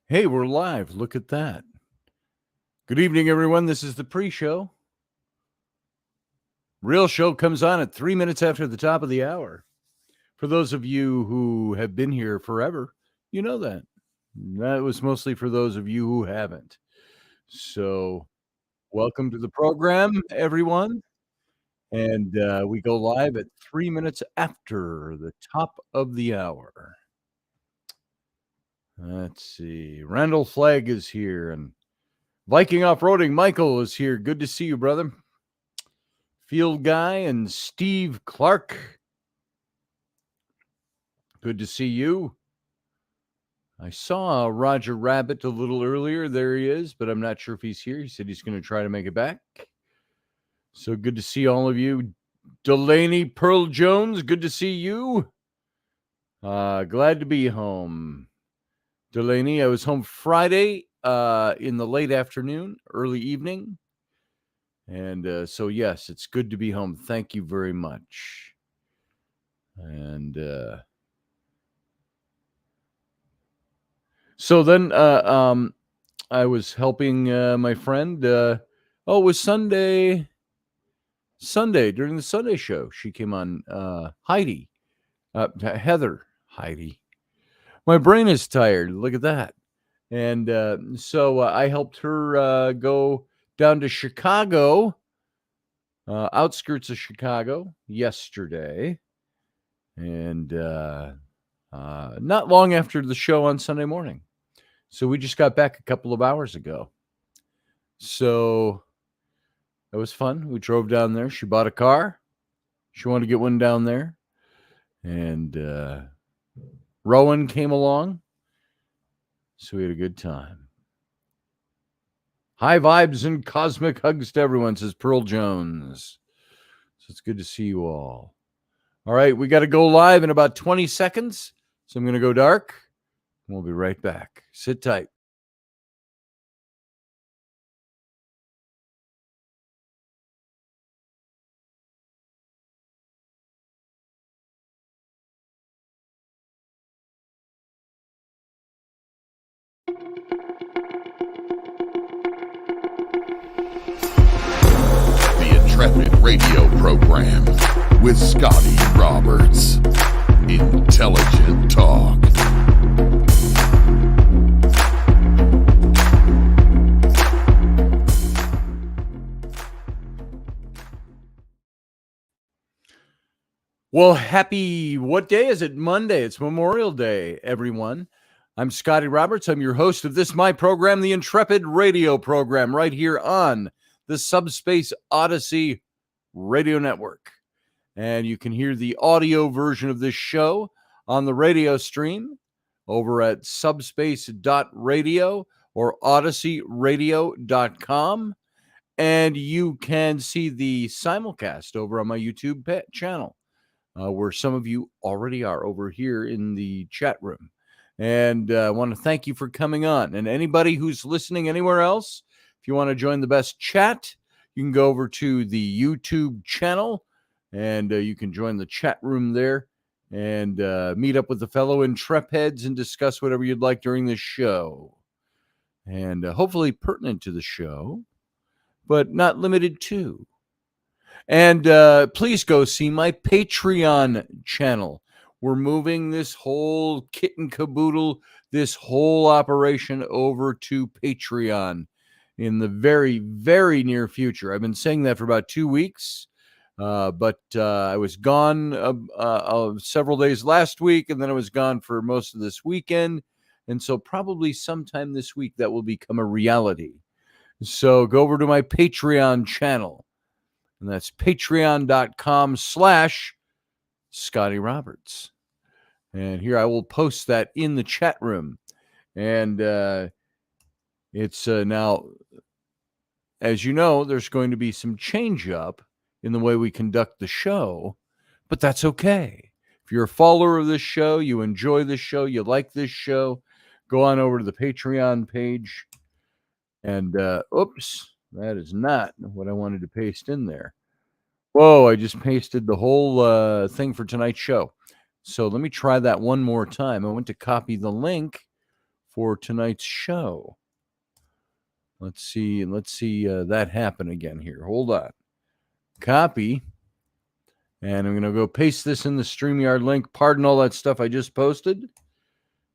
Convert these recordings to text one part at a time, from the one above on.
Hey, we're live. Look at that. Good evening, everyone. This is the pre-show. Real show comes on at 3 minutes after the top of the hour. For those of you who have been here forever, you know that. That was mostly for those of you who haven't. So, welcome to the program, everyone. And we go live at 3 minutes after the top of the hour. Let's see. Randall Flagg is here, and Viking Off-Roading Michael is here. Good to see you, brother. Field Guy and Steve Clark. Good to see you. I saw Roger Rabbit a little earlier. There he is, but I'm not sure if he's here. He said he's going to try to make it back. So good to see all of you. Delaney Pearl Jones, good to see you. Glad to be home. Delaney, I was home Friday in the late afternoon, early evening. And so, yes, it's good to be home. Thank you very much. And so then I was helping my friend. It was Sunday during the Sunday show. She came on, Heidi, Heather, Heidi. My brain is tired. Look at that. And so I helped her go down to Chicago, outskirts of Chicago yesterday. And not long after the show on Sunday morning. So we just got back a couple of hours ago. So that was fun. We drove down there. She bought a car. She wanted to get one down there. And Rowan came along. So we had a good time. High vibes and cosmic hugs to everyone, says Pearl Jones. So it's good to see you all. All right, we got to go live in about 20 seconds. So I'm going to go dark. We'll be right back. Sit tight. The Intrepid radio program with Scotty Roberts. Intelligent talk. Well, happy, what day is it? Monday. It's Memorial Day, everyone. I'm Scotty Roberts. I'm your host of this, my program, the Intrepid radio program, right here on the Subspace Odyssey radio network. And you can hear the audio version of this show on the radio stream over at subspace.radio or odysseyradio.com. And you can see the simulcast over on my YouTube channel. Where some of you already are over here in the chat room. And I want to thank you for coming on. And anybody who's listening anywhere else, if you want to join the best chat, you can go over to the YouTube channel and you can join the chat room there and meet up with the fellow Intrepids and discuss whatever you'd like during this show. And hopefully pertinent to the show, but not limited to. And please go see my Patreon channel. We're moving this whole kit and caboodle, this whole operation over to Patreon in the very, very near future. I've been saying that for about 2 weeks, but I was gone several days last week, and then I was gone for most of this weekend. And so probably sometime this week that will become a reality. So go over to my Patreon channel. And that's patreon.com/Scotty Roberts. And here I will post that in the chat room. And it's now, as you know, there's going to be some change up in the way we conduct the show, but that's okay. If you're a follower of this show, you enjoy this show, you like this show, go on over to the Patreon page. And oops. That is not what I wanted to paste in there. Whoa, I just pasted the whole thing for tonight's show. So let me try that one more time. I went to copy the link for tonight's show. Let's see that happen again here. Hold on. Copy. And I'm going to go paste this in the StreamYard link. Pardon all that stuff I just posted.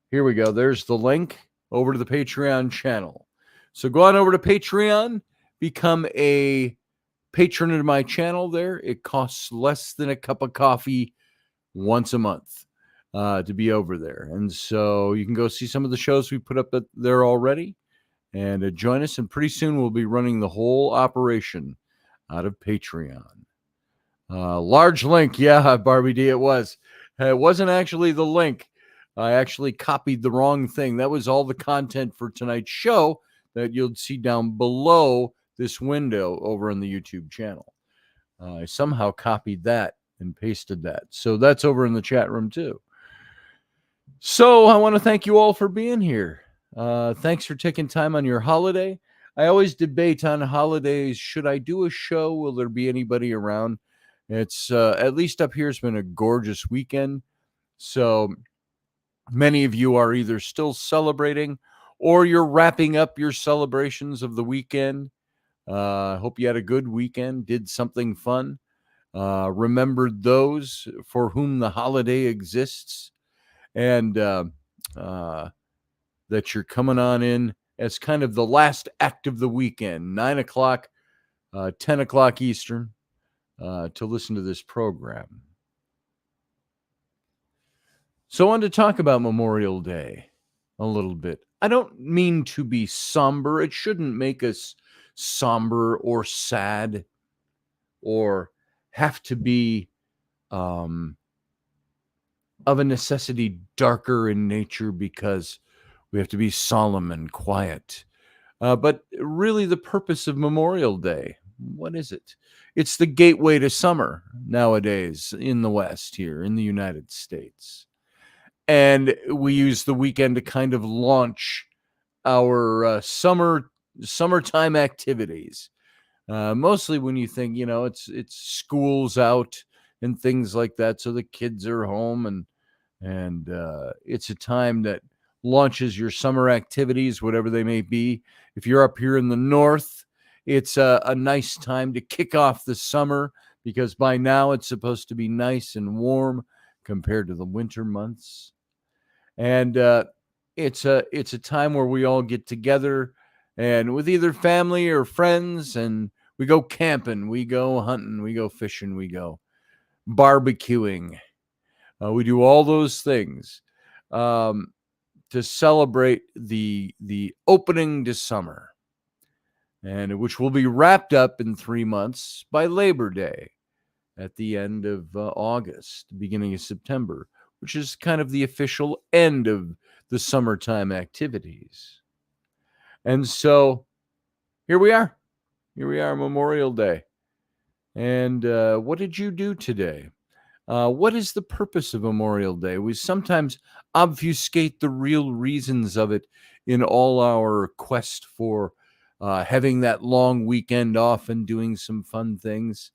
Here we go. There's the link over to the Patreon channel. So go on over to Patreon, become a patron of my channel there. It costs less than a cup of coffee once a month to be over there. And so you can go see some of the shows we put up there already and join us. And pretty soon we'll be running the whole operation out of Patreon. Large link. Yeah, Barbie D, it was. It wasn't actually the link. I actually copied the wrong thing. That was all the content for tonight's show that you'll see down below this window over on the YouTube channel. I somehow copied that and pasted that. So that's over in the chat room too. So I want to thank you all for being here. Thanks for taking time on your holiday. I always debate on holidays. Should I do a show? Will there be anybody around? It's at least up here, it's been a gorgeous weekend. So many of you are either still celebrating or you're wrapping up your celebrations of the weekend. I hope you had a good weekend, did something fun, remembered those for whom the holiday exists, and that you're coming on in as kind of the last act of the weekend, 9 o'clock, 10 o'clock Eastern, to listen to this program. So I wanted to talk about Memorial Day a little bit. I don't mean to be somber. It shouldn't make us somber or sad or have to be of a necessity darker in nature because we have to be solemn and quiet. But really the purpose of Memorial Day, what is it? It's the gateway to summer nowadays in the West here in the United States. And we use the weekend to kind of launch our summertime activities. Mostly when you think, it's school's out and things like that, so the kids are home, and it's a time that launches your summer activities, whatever they may be. If you're up here in the north, it's a nice time to kick off the summer because by now it's supposed to be nice and warm compared to the winter months. And it's a time where we all get together and with either family or friends, and we go camping, we go hunting, we go fishing, we go barbecuing. We do all those things to celebrate the opening to summer, and which will be wrapped up in 3 months by Labor Day at the end of August, beginning of September, which is kind of the official end of the summertime activities. And so here we are. Here we are, Memorial Day. And what did you do today? What is the purpose of Memorial Day? We sometimes obfuscate the real reasons of it in all our quest for having that long weekend off and doing some fun things.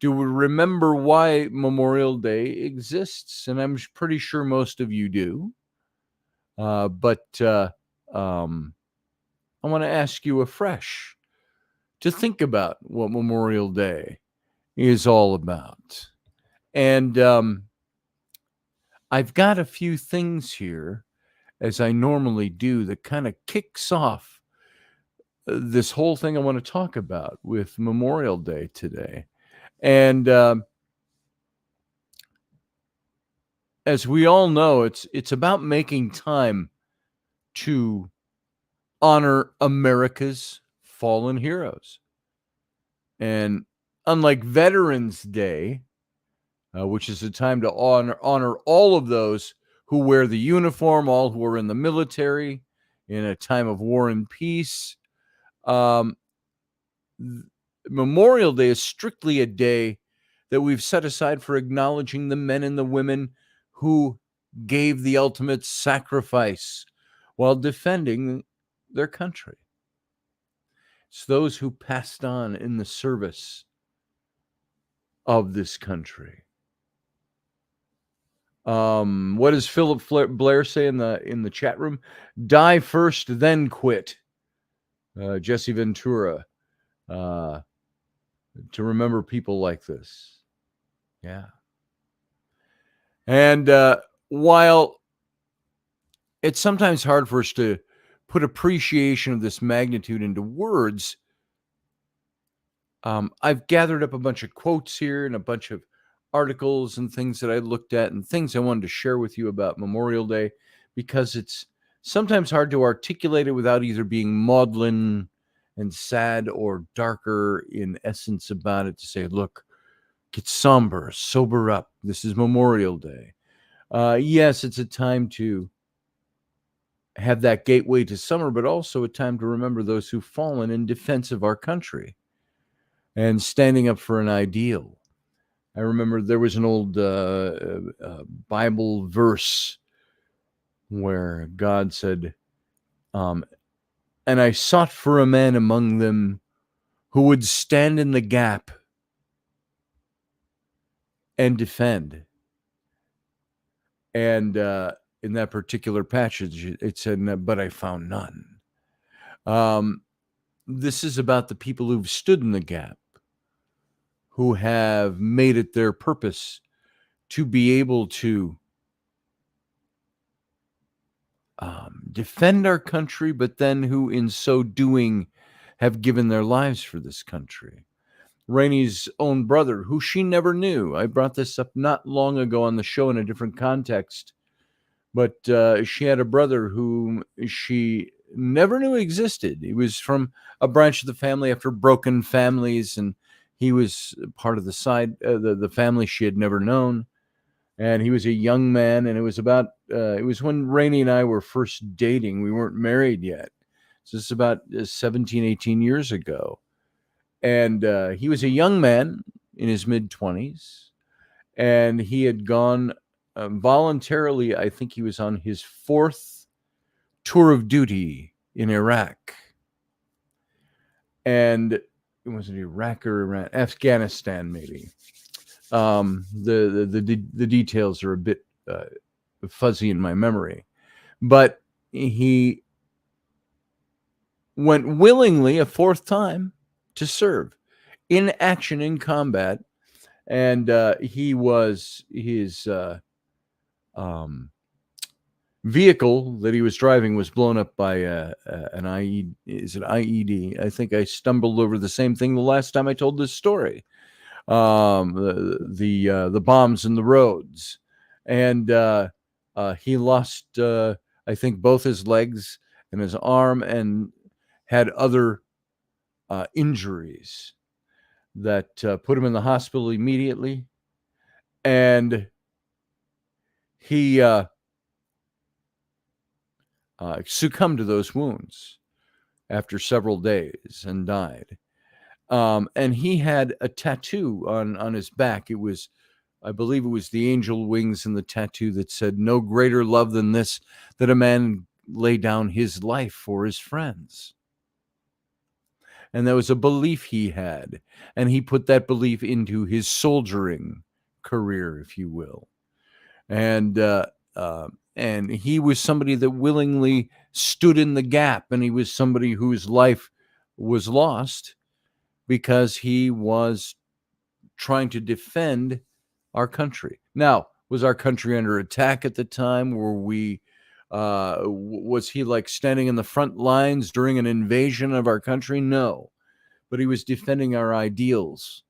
Do we remember why Memorial Day exists? And I'm pretty sure most of you do. But I want to ask you afresh to think about what Memorial Day is all about. And I've got a few things here, as I normally do, that kind of kicks off this whole thing I want to talk about with Memorial Day today. And as we all know, it's about making time to honor America's fallen heroes. And unlike Veterans Day, which is a time to honor all of those who wear the uniform, all who are in the military in a time of war and peace, Memorial Day is strictly a day that we've set aside for acknowledging the men and the women who gave the ultimate sacrifice while defending their country. It's those who passed on in the service of this country. What does Philip Blair say in the chat room? Die first, then quit. Jesse Ventura. To remember people like this. Yeah. And while it's sometimes hard for us to put appreciation of this magnitude into words, I've gathered up a bunch of quotes here and a bunch of articles and things that I looked at and things I wanted to share with you about Memorial Day, because it's sometimes hard to articulate it without either being maudlin and sad or darker in essence about it, to say, look, get somber, sober up. This is Memorial Day. Yes, it's a time to have that gateway to summer, but also a time to remember those who've fallen in defense of our country and standing up for an ideal. I remember there was an old Bible verse where God said, and I sought for a man among them who would stand in the gap and defend. And in that particular passage, it said, but I found none. This is about the people who've stood in the gap, who have made it their purpose to be able to defend our country, but then who in so doing have given their lives for this country. Rainey's own brother, who she never knew. I brought this up not long ago on the show in a different context, but she had a brother whom she never knew existed. He was from a branch of the family after broken families, and he was part of the family she had never known. And he was a young man, and it was when Rainey and I were first dating. We weren't married yet. So this is about 17, 18 years ago. And he was a young man in his mid-20s, and he had gone voluntarily. I think he was on his 4th tour of duty in Iraq. And it wasn't Iraq or Iran, Afghanistan, maybe. The details are a bit fuzzy in my memory, but he went willingly a 4th time to serve in action, in combat, and his vehicle that he was driving was blown up by an IED. Is it IED? I think I stumbled over the same thing the last time I told this story. The bombs in the roads, and he lost I think both his legs and his arm, and had other injuries that put him in the hospital immediately, and he succumbed to those wounds after several days and died. And he had a tattoo on his back. I believe it was the angel wings and the tattoo that said, "No greater love than this, that a man lay down his life for his friends." And that was a belief he had. And he put that belief into his soldiering career, if you will. And he was somebody that willingly stood in the gap. And he was somebody whose life was lost because he was trying to defend our country. Now, was our country under attack at the time? Was he like standing in the front lines during an invasion of our country? No, but he was defending our ideals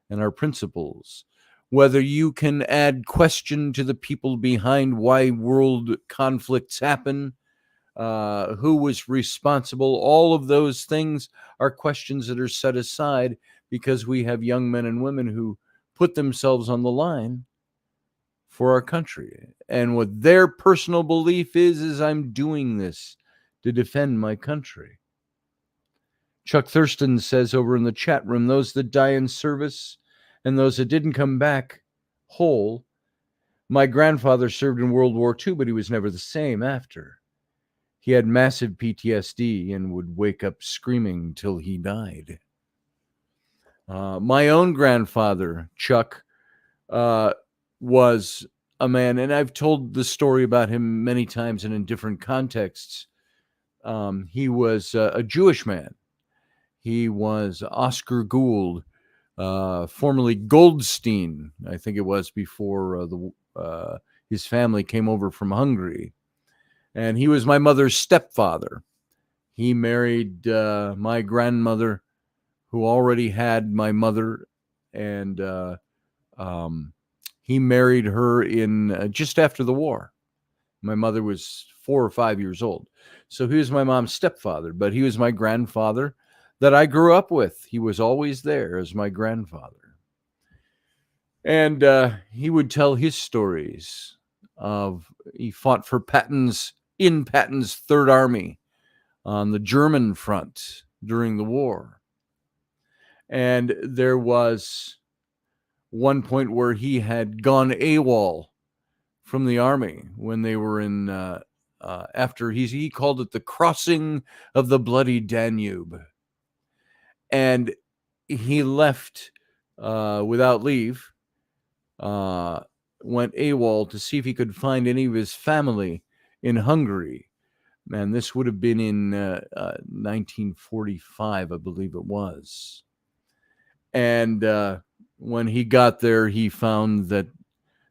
and our principles. Whether you can add question to the people behind why world conflicts happen, who was responsible, all of those things are questions that are set aside because we have young men and women who put themselves on the line for our country. And what their personal belief is I'm doing this to defend my country. Chuck Thurston says over in the chat room, those that die in service and those that didn't come back whole. My grandfather served in World War II, but he was never the same after. He had massive PTSD and would wake up screaming till he died. My own grandfather, Chuck, was a man, and I've told the story about him many times and in different contexts. He was a Jewish man. He was Oscar Gould, formerly Goldstein, I think it was, before his family came over from Hungary. And he was my mother's stepfather. He married my grandmother, who already had my mother, and he married her in just after the war. My mother was 4 or 5 years old. So he was my mom's stepfather, but he was my grandfather that I grew up with. He was always there as my grandfather. And he would tell his stories of he fought for in Patton's Third Army on the German front during the war. And there was one point where he had gone AWOL from the army when they were in after he called it the crossing of the bloody Danube, and he left without leave, went AWOL to see if he could find any of his family in Hungary. And this would have been in 1945, I believe it was. And when he got there, he found that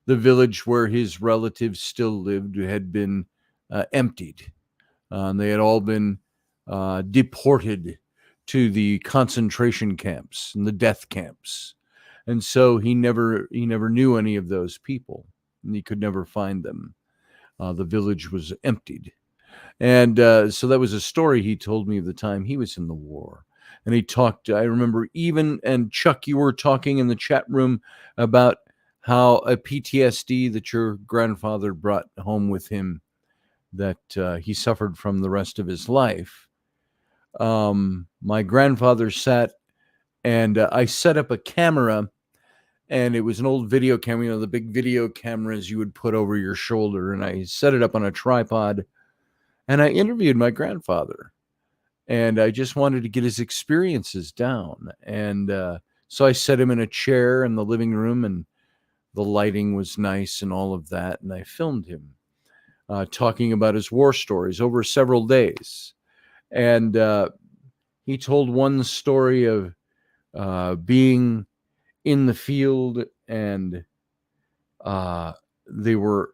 the village where his relatives still lived had been emptied. They had all been deported to the concentration camps and the death camps. And so he never knew any of those people, and he could never find them. The village was emptied. And so that was a story he told me of the time he was in the war. And he talked, I remember and Chuck, you were talking in the chat room about how a PTSD that your grandfather brought home with him that he suffered from the rest of his life. My grandfather sat, and I set up a camera, and it was an old video camera, the big video cameras you would put over your shoulder, and I set it up on a tripod, and I interviewed my grandfather, and I just wanted to get his experiences down. And so I set him in a chair in the living room, and the lighting was nice and all of that, and I filmed him talking about his war stories over several days. And he told one story of being in the field, and they were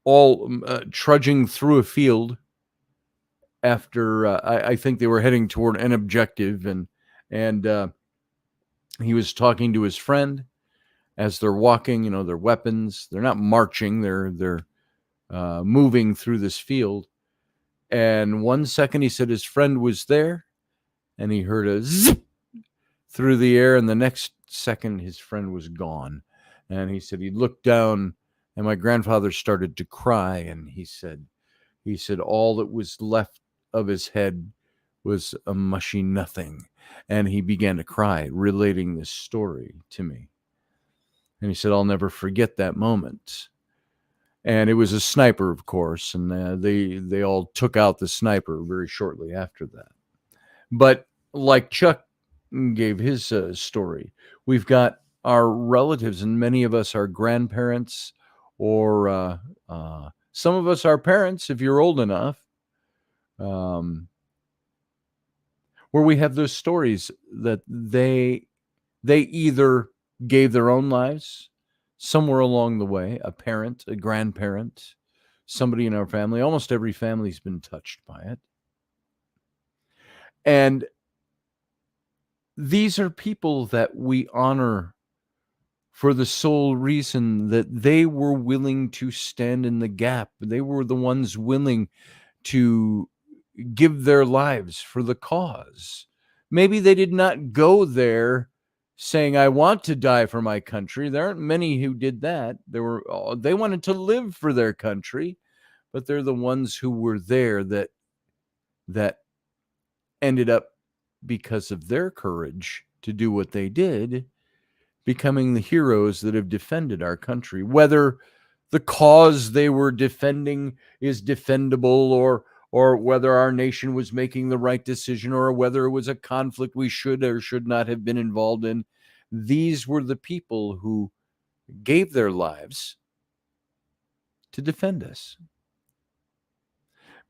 all trudging through a field after I think they were heading toward an objective, and he was talking to his friend as they're walking. Their weapons, they're not marching, they're moving through this field. And 1 second he said his friend was there, and he heard a zip through the air, and the next second his friend was gone. And he said he looked down, and my grandfather started to cry, and he said all that was left of his head was a mushy nothing. And he began to cry, relating this story to me. And he said, I'll never forget that moment. And it was a sniper, of course, and they all took out the sniper very shortly after that. But like Chuck gave his story, we've got our relatives, and many of us are grandparents, or some of us are parents, if you're old enough, where we have those stories that they either gave their own lives somewhere along the way, a parent, a grandparent, somebody in our family. Almost every family's been touched by it. And these are people that we honor for the sole reason that they were willing to stand in the gap. They were the ones willing to give their lives for the cause. Maybe they did not go there saying, I want to die for my country. There aren't many who did that. They wanted to live for their country, but they're the ones who were there that ended up, because of their courage to do what they did, becoming the heroes that have defended our country. Whether the cause they were defending is defendable, or whether our nation was making the right decision, or whether it was a conflict we should or should not have been involved in, these were the people who gave their lives to defend us.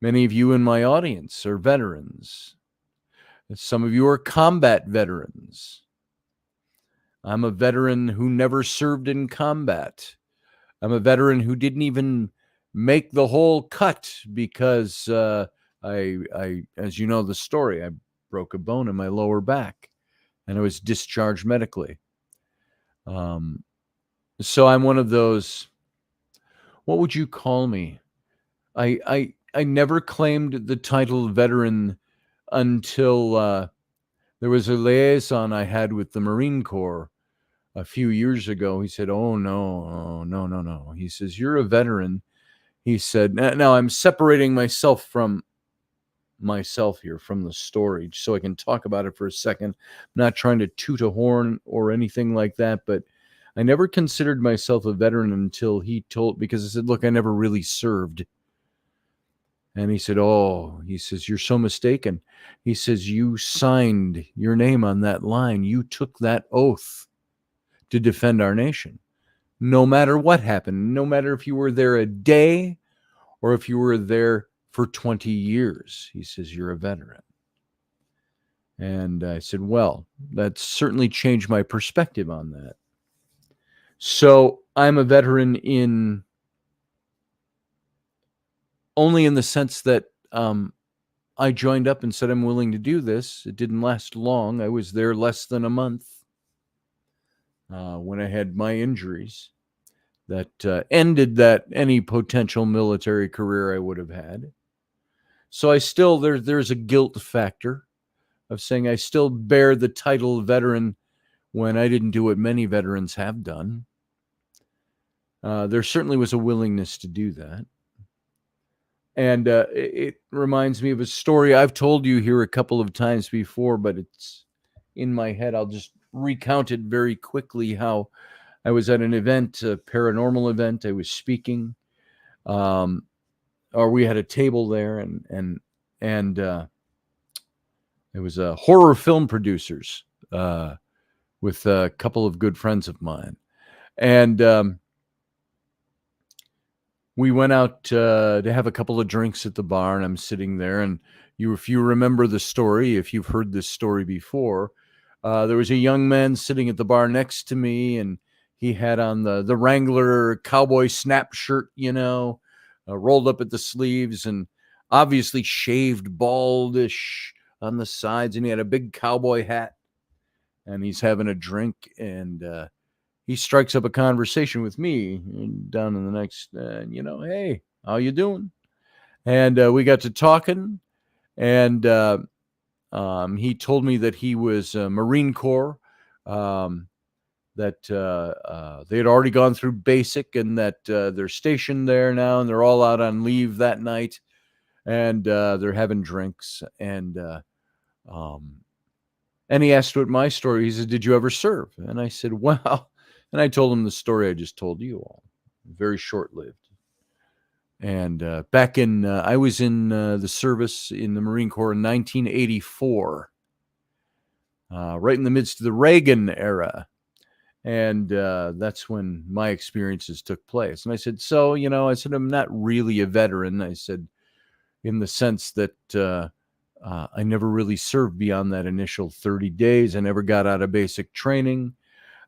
Many of you in my audience are veterans. Some of you are combat veterans. I'm a veteran who never served in combat. I'm a veteran who didn't even make the whole cut because I, as you know the story, I broke a bone in my lower back and I was discharged medically. So I'm one of those, what would you call me? I never claimed the title veteran until there was a liaison I had with the Marine Corps a few years ago. He said, "Oh, no. He says, "You're a veteran." He said, now I'm separating myself from myself here from the story so I can talk about it for a second. I'm not trying to toot a horn or anything like that, but I never considered myself a veteran until he told, because I said, "Look, I never really served." And he said, "Oh," he says, "you're so mistaken." He says, "You signed your name on that line. You took that oath to defend our nation. No matter what happened, no matter if you were there a day or if you were there for 20 years, he says, you're a veteran." And I said, well, that certainly changed my perspective on that. So I'm a veteran in only in the sense that I joined up and said, I'm willing to do this. It didn't last long. I was there less than a month when I had my injuries that ended that any potential military career I would have had. So I still, there's a guilt factor of saying I still bear the title veteran when I didn't do what many veterans have done. There certainly was a willingness to do that. And it reminds me of a story I've told you here a couple of times before, but it's in my head. I'll just recount it very quickly. How I was at an event, a paranormal event. I was speaking, or we had a table there, and it was horror film producers with a couple of good friends of mine, and we went out to have a couple of drinks at the bar, and I'm sitting there, and if you remember the story, if you've heard this story before, there was a young man sitting at the bar next to me, and he had on the Wrangler cowboy snap shirt, rolled up at the sleeves, and obviously shaved baldish on the sides, and he had a big cowboy hat, and he's having a drink, and he strikes up a conversation with me down in the next, hey, how you doing? And we got to talking, and he told me that he was Marine Corps, that they had already gone through basic, and that they're stationed there now, and they're all out on leave that night, and they're having drinks, and he asked what my story. He said, "Did you ever serve?" And I said, "Well," and I told him the story I just told you all, very short-lived. And back in, I was in the service in the Marine Corps in 1984, right in the midst of the Reagan era. And that's when my experiences took place. And I said, so, I said, I'm not really a veteran. I said, in the sense that I never really served beyond that initial 30 days. I never got out of basic training.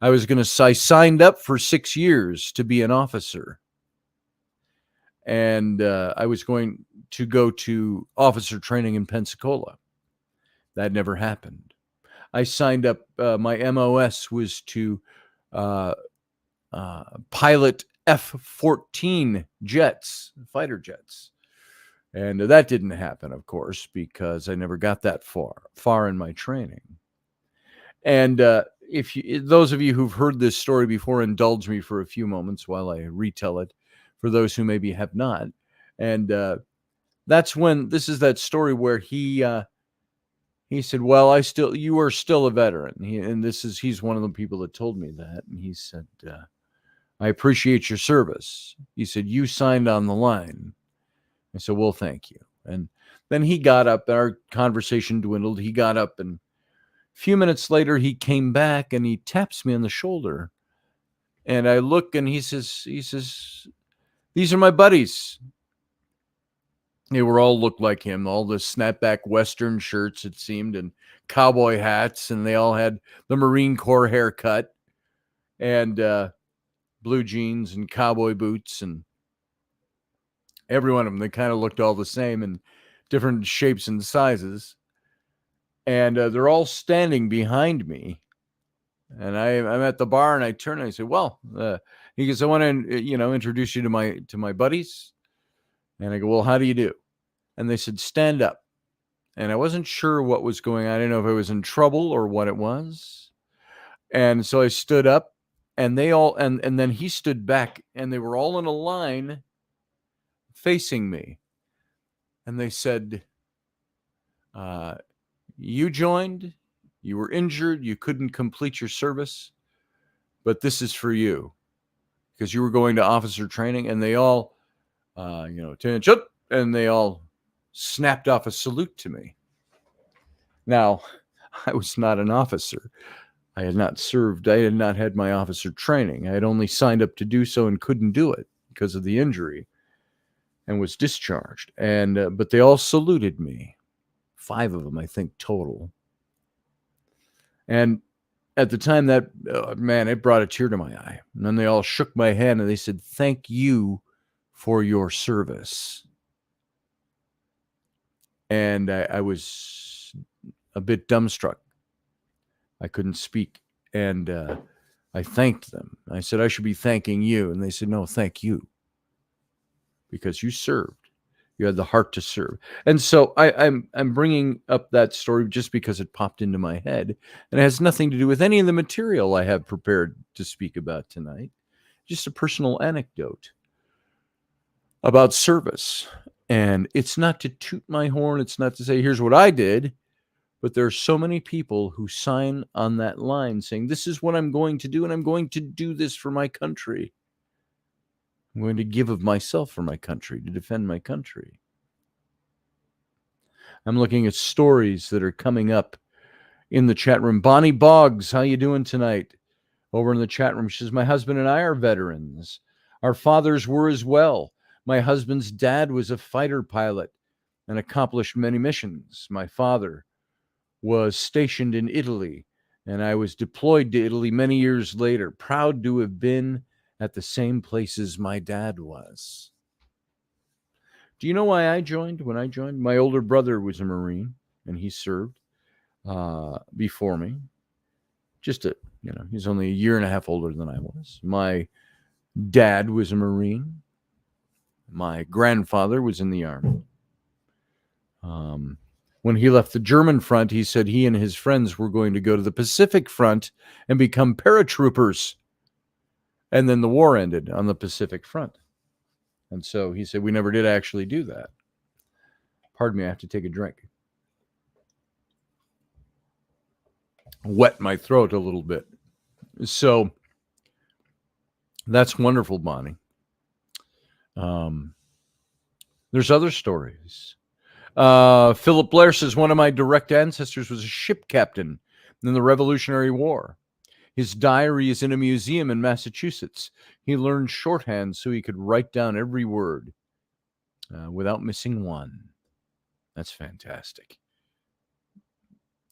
I signed up for 6 years to be an officer. And I was going to go to officer training in Pensacola. That never happened. I signed up, my MOS was to pilot F-14 jets, fighter jets. And that didn't happen, of course, because I never got that far in my training. And those of you who've heard this story before, indulge me for a few moments while I retell it for those who maybe have not. And that's when, this is that story where he said, well, you are still a veteran. He's one of the people that told me that. And he said, I appreciate your service. He said, you signed on the line. I said, well, thank you. And then he got up, our conversation dwindled. He got up, and a few minutes later, he came back and he taps me on the shoulder. And I look, and he says, These are my buddies. They were all looked like him, all the snapback Western shirts, it seemed, and cowboy hats, and they all had the Marine Corps haircut and blue jeans and cowboy boots, and every one of them, they kind of looked all the same in different shapes and sizes. And they're all standing behind me. And I'm at the bar, and I turn and I say, well, he goes, I want to, introduce you to my buddies. And I go, well, how do you do? And they said, stand up. And I wasn't sure what was going on. I didn't know if I was in trouble or what it was. And so I stood up, and they all, and then he stood back, and they were all in a line facing me. And they said, you joined, you were injured, you couldn't complete your service, but this is for you because you were going to officer training. And they all, attention, and they all snapped off a salute to me. Now, I was not an officer. I had not served. I had not had my officer training. I had only signed up to do so and couldn't do it because of the injury and was discharged. And but they all saluted me. 5 of them, I think, total. And at the time, that, it brought a tear to my eye. And then they all shook my hand and they said, thank you for your service. And I was a bit dumbstruck. I couldn't speak. And I thanked them. I said, I should be thanking you. And they said, no, thank you. Because you served. You had the heart to serve. And so I'm bringing up that story just because it popped into my head. And it has nothing to do with any of the material I have prepared to speak about tonight. Just a personal anecdote about service. And it's not to toot my horn. It's not to say, here's what I did. But there are so many people who sign on that line saying, this is what I'm going to do. And I'm going to do this for my country. I'm going to give of myself for my country, to defend my country. I'm looking at stories that are coming up in the chat room. Bonnie Boggs, how you doing tonight? Over in the chat room, she says, my husband and I are veterans. Our fathers were as well. My husband's dad was a fighter pilot and accomplished many missions. My father was stationed in Italy, and I was deployed to Italy many years later, proud to have been at the same places my dad was. Do you know why I joined? When I joined, my older brother was a Marine, and he served before me. He's only a year and a half older than I was. My dad was a Marine. My grandfather was in the Army. When he left the German front, he said he and his friends were going to go to the Pacific front and become paratroopers. And then the war ended on the Pacific front. And so he said, we never did actually do that. Pardon me, I have to take a drink. Wet my throat a little bit. So that's wonderful, Bonnie. There's other stories. Philip Blair says, one of my direct ancestors was a ship captain in the Revolutionary War. His diary is in a museum in Massachusetts. He learned shorthand so he could write down every word without missing one. That's fantastic.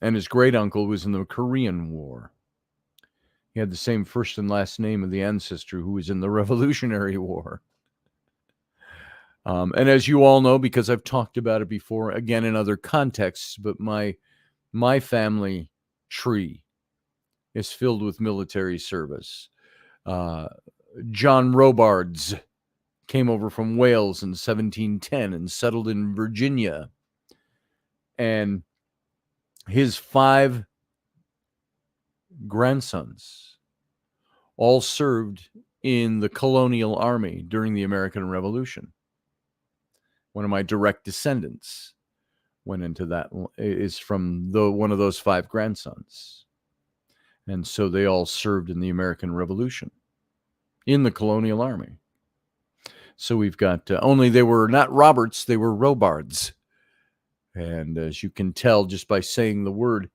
And his great uncle was in the Korean War. He had the same first and last name of the ancestor who was in the Revolutionary War. And as you all know, because I've talked about it before, again in other contexts, but my family tree is filled with military service. John Robards came over from Wales in 1710 and settled in Virginia. And his 5 grandsons all served in the colonial army during the American Revolution. One of my direct descendants went into that, is from one of those 5 grandsons. And so they all served in the American Revolution in the colonial army. So we've got, only they were not Roberts, they were Robards. And as you can tell just by saying the word,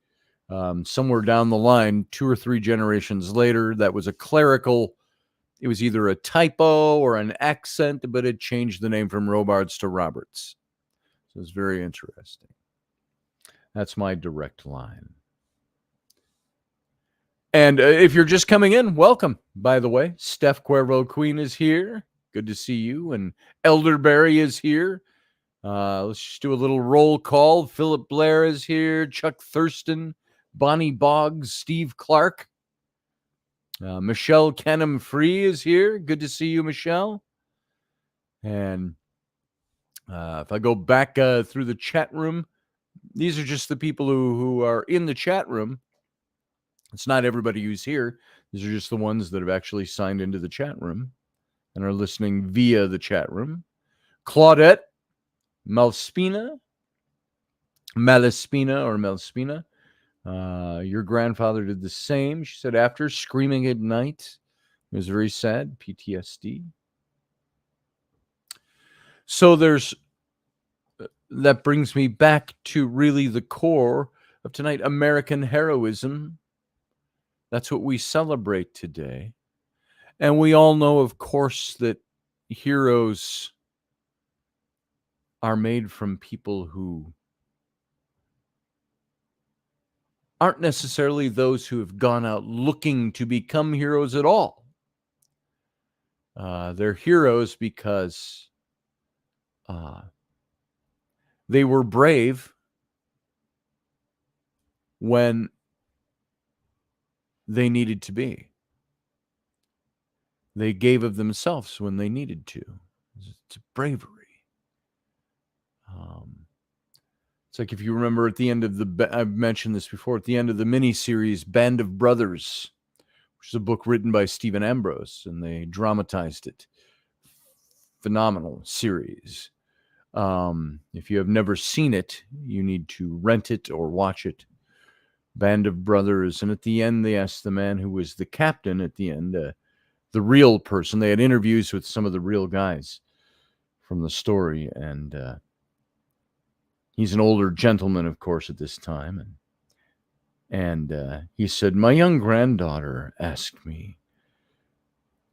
somewhere down the line, 2 or 3 generations later, that was a clerical it was either a typo or an accent, but it changed the name from Robards to Roberts. So it's very interesting. That's my direct line. And if you're just coming in, welcome, by the way. Steph Cuervo Queen is here. Good to see you. And Elderberry is here. Let's just do a little roll call. Philip Blair is here. Chuck Thurston, Bonnie Boggs, Steve Clark. Michelle Kenham Free is here. Good to see you, Michelle. And if I go back through the chat room, these are just the people who are in the chat room. It's not everybody who's here. These are just the ones that have actually signed into the chat room and are listening via the chat room. Claudette Malspina, Malespina. Your grandfather did the same. She said after screaming at night. It was very sad. PTSD. So that brings me back to really the core of tonight, American heroism. That's what we celebrate today. And we all know, of course, that heroes are made from people who aren't necessarily those who have gone out looking to become heroes at all. They're heroes because they were brave when they needed to be. They gave of themselves when they needed to. It's bravery. It's like if you remember at the end of I've mentioned this before, at the end of the miniseries Band of Brothers, which is a book written by Stephen Ambrose, and they dramatized it. Phenomenal series. If you have never seen it, you need to rent it or watch it. Band of Brothers. And at the end, they asked the man who was the captain at the end, the real person. They had interviews with some of the real guys from the story. And he's an older gentleman, of course, at this time. And he said, my young granddaughter asked me,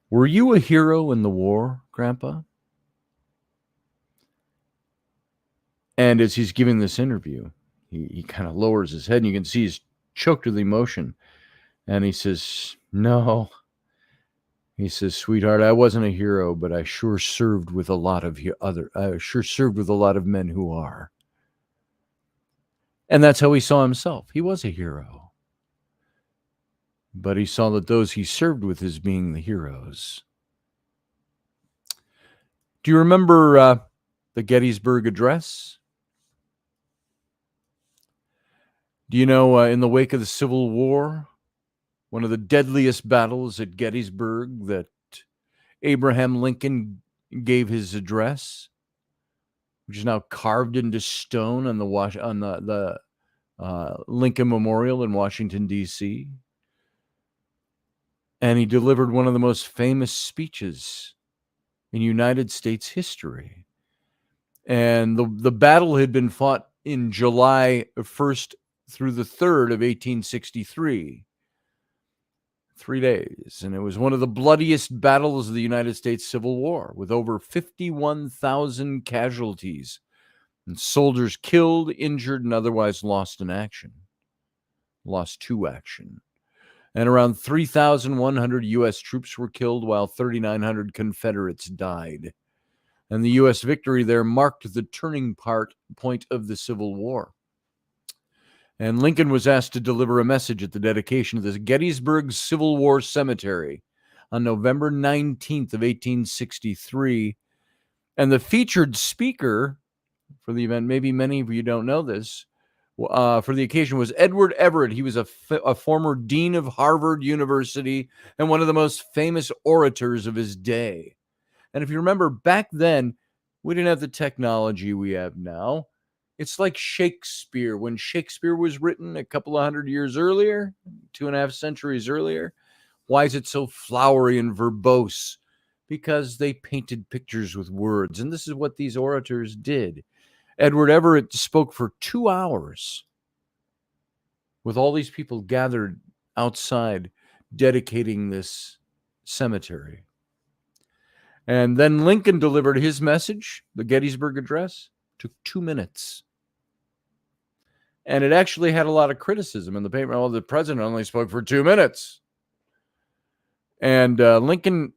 were you a hero in the war, Grandpa? And as he's giving this interview, he kind of lowers his head, and you can see he's choked with emotion. And he says, no. He says, sweetheart, I wasn't a hero, but I sure served with a lot of men who are. And that's how he saw himself. He was a hero. But he saw that those he served with as being the heroes. Do you remember the Gettysburg Address? Do you know, in the wake of the Civil War, one of the deadliest battles at Gettysburg, that Abraham Lincoln gave his address, which is now carved into stone on the Lincoln Memorial in Washington, D.C. And he delivered one of the most famous speeches in United States history. And the battle had been fought in July 1st through the 3rd of 1863. 3 days. And it was one of the bloodiest battles of the United States Civil War, with over 51,000 casualties and soldiers killed, injured, and otherwise lost to action. And around 3,100 U.S. troops were killed, while 3,900 Confederates died. And the U.S. victory there marked the turning point of the Civil War. And Lincoln was asked to deliver a message at the dedication of the Gettysburg Civil War Cemetery on November 19th of 1863. And the featured speaker for the event, maybe many of you don't know this, for the occasion was Edward Everett. He was a former dean of Harvard University and one of the most famous orators of his day. And if you remember, back then, we didn't have the technology we have now. It's like Shakespeare. When Shakespeare was written a couple of 100 years earlier, 2.5 centuries earlier, why is it so flowery and verbose? Because they painted pictures with words. And this is what these orators did. Edward Everett spoke for 2 hours with all these people gathered outside dedicating this cemetery. And then Lincoln delivered his message, the Gettysburg Address, took 2 minutes. And it actually had a lot of criticism in the paper. Oh, the president only spoke for 2 minutes. And Lincoln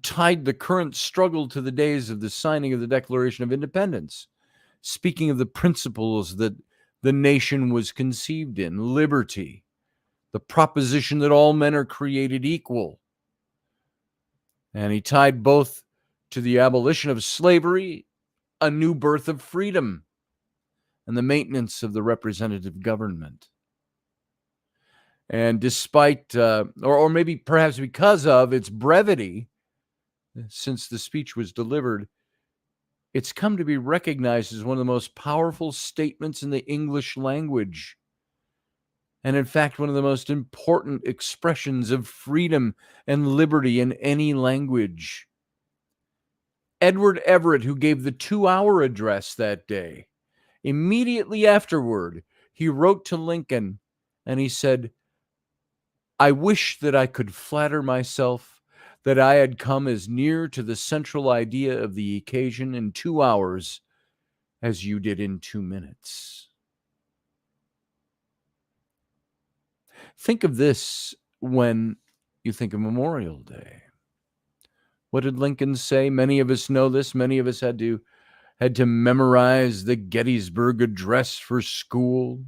tied the current struggle to the days of the signing of the Declaration of Independence, speaking of the principles that the nation was conceived in: liberty, the proposition that all men are created equal. And he tied both to the abolition of slavery, a new birth of freedom, and the maintenance of the representative government. And despite, or maybe perhaps because of its brevity, since the speech was delivered, it's come to be recognized as one of the most powerful statements in the English language. And in fact, one of the most important expressions of freedom and liberty in any language. Edward Everett, who gave the 2-hour address that day, immediately afterward, he wrote to Lincoln and he said, "I wish that I could flatter myself that I had come as near to the central idea of the occasion in 2 hours as you did in 2 minutes." Think of this when you think of Memorial Day. What did Lincoln say? Many of us know this. Many of us had to memorize the Gettysburg Address for school.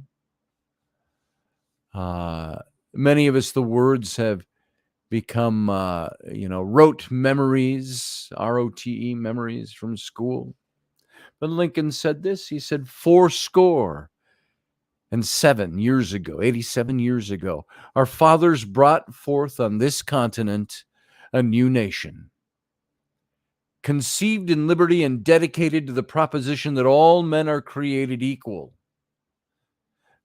Many of us, the words have become, rote memories, R-O-T-E, memories from school. But Lincoln said this. He said, 87 years ago, 87 years ago, our fathers brought forth on this continent a new nation, conceived in liberty and dedicated to the proposition that all men are created equal.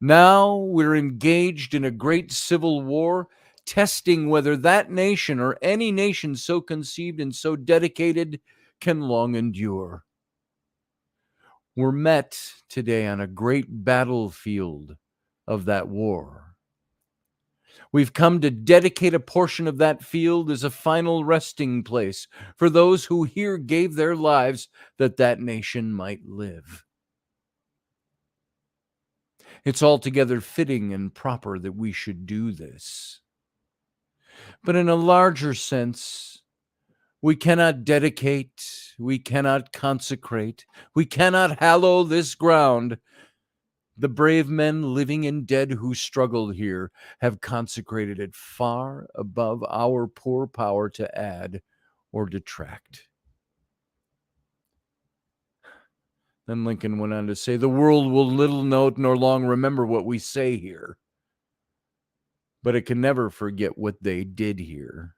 Now we're engaged in a great civil war, testing whether that nation or any nation so conceived and so dedicated can long endure. We're met today on a great battlefield of that war. We've come to dedicate a portion of that field as a final resting place for those who here gave their lives that that nation might live. It's altogether fitting and proper that we should do this. But in a larger sense, we cannot dedicate, we cannot consecrate, we cannot hallow this ground. The brave men, living and dead, who struggled here have consecrated it far above our poor power to add or detract. Then Lincoln went on to say, the world will little note nor long remember what we say here, but it can never forget what they did here.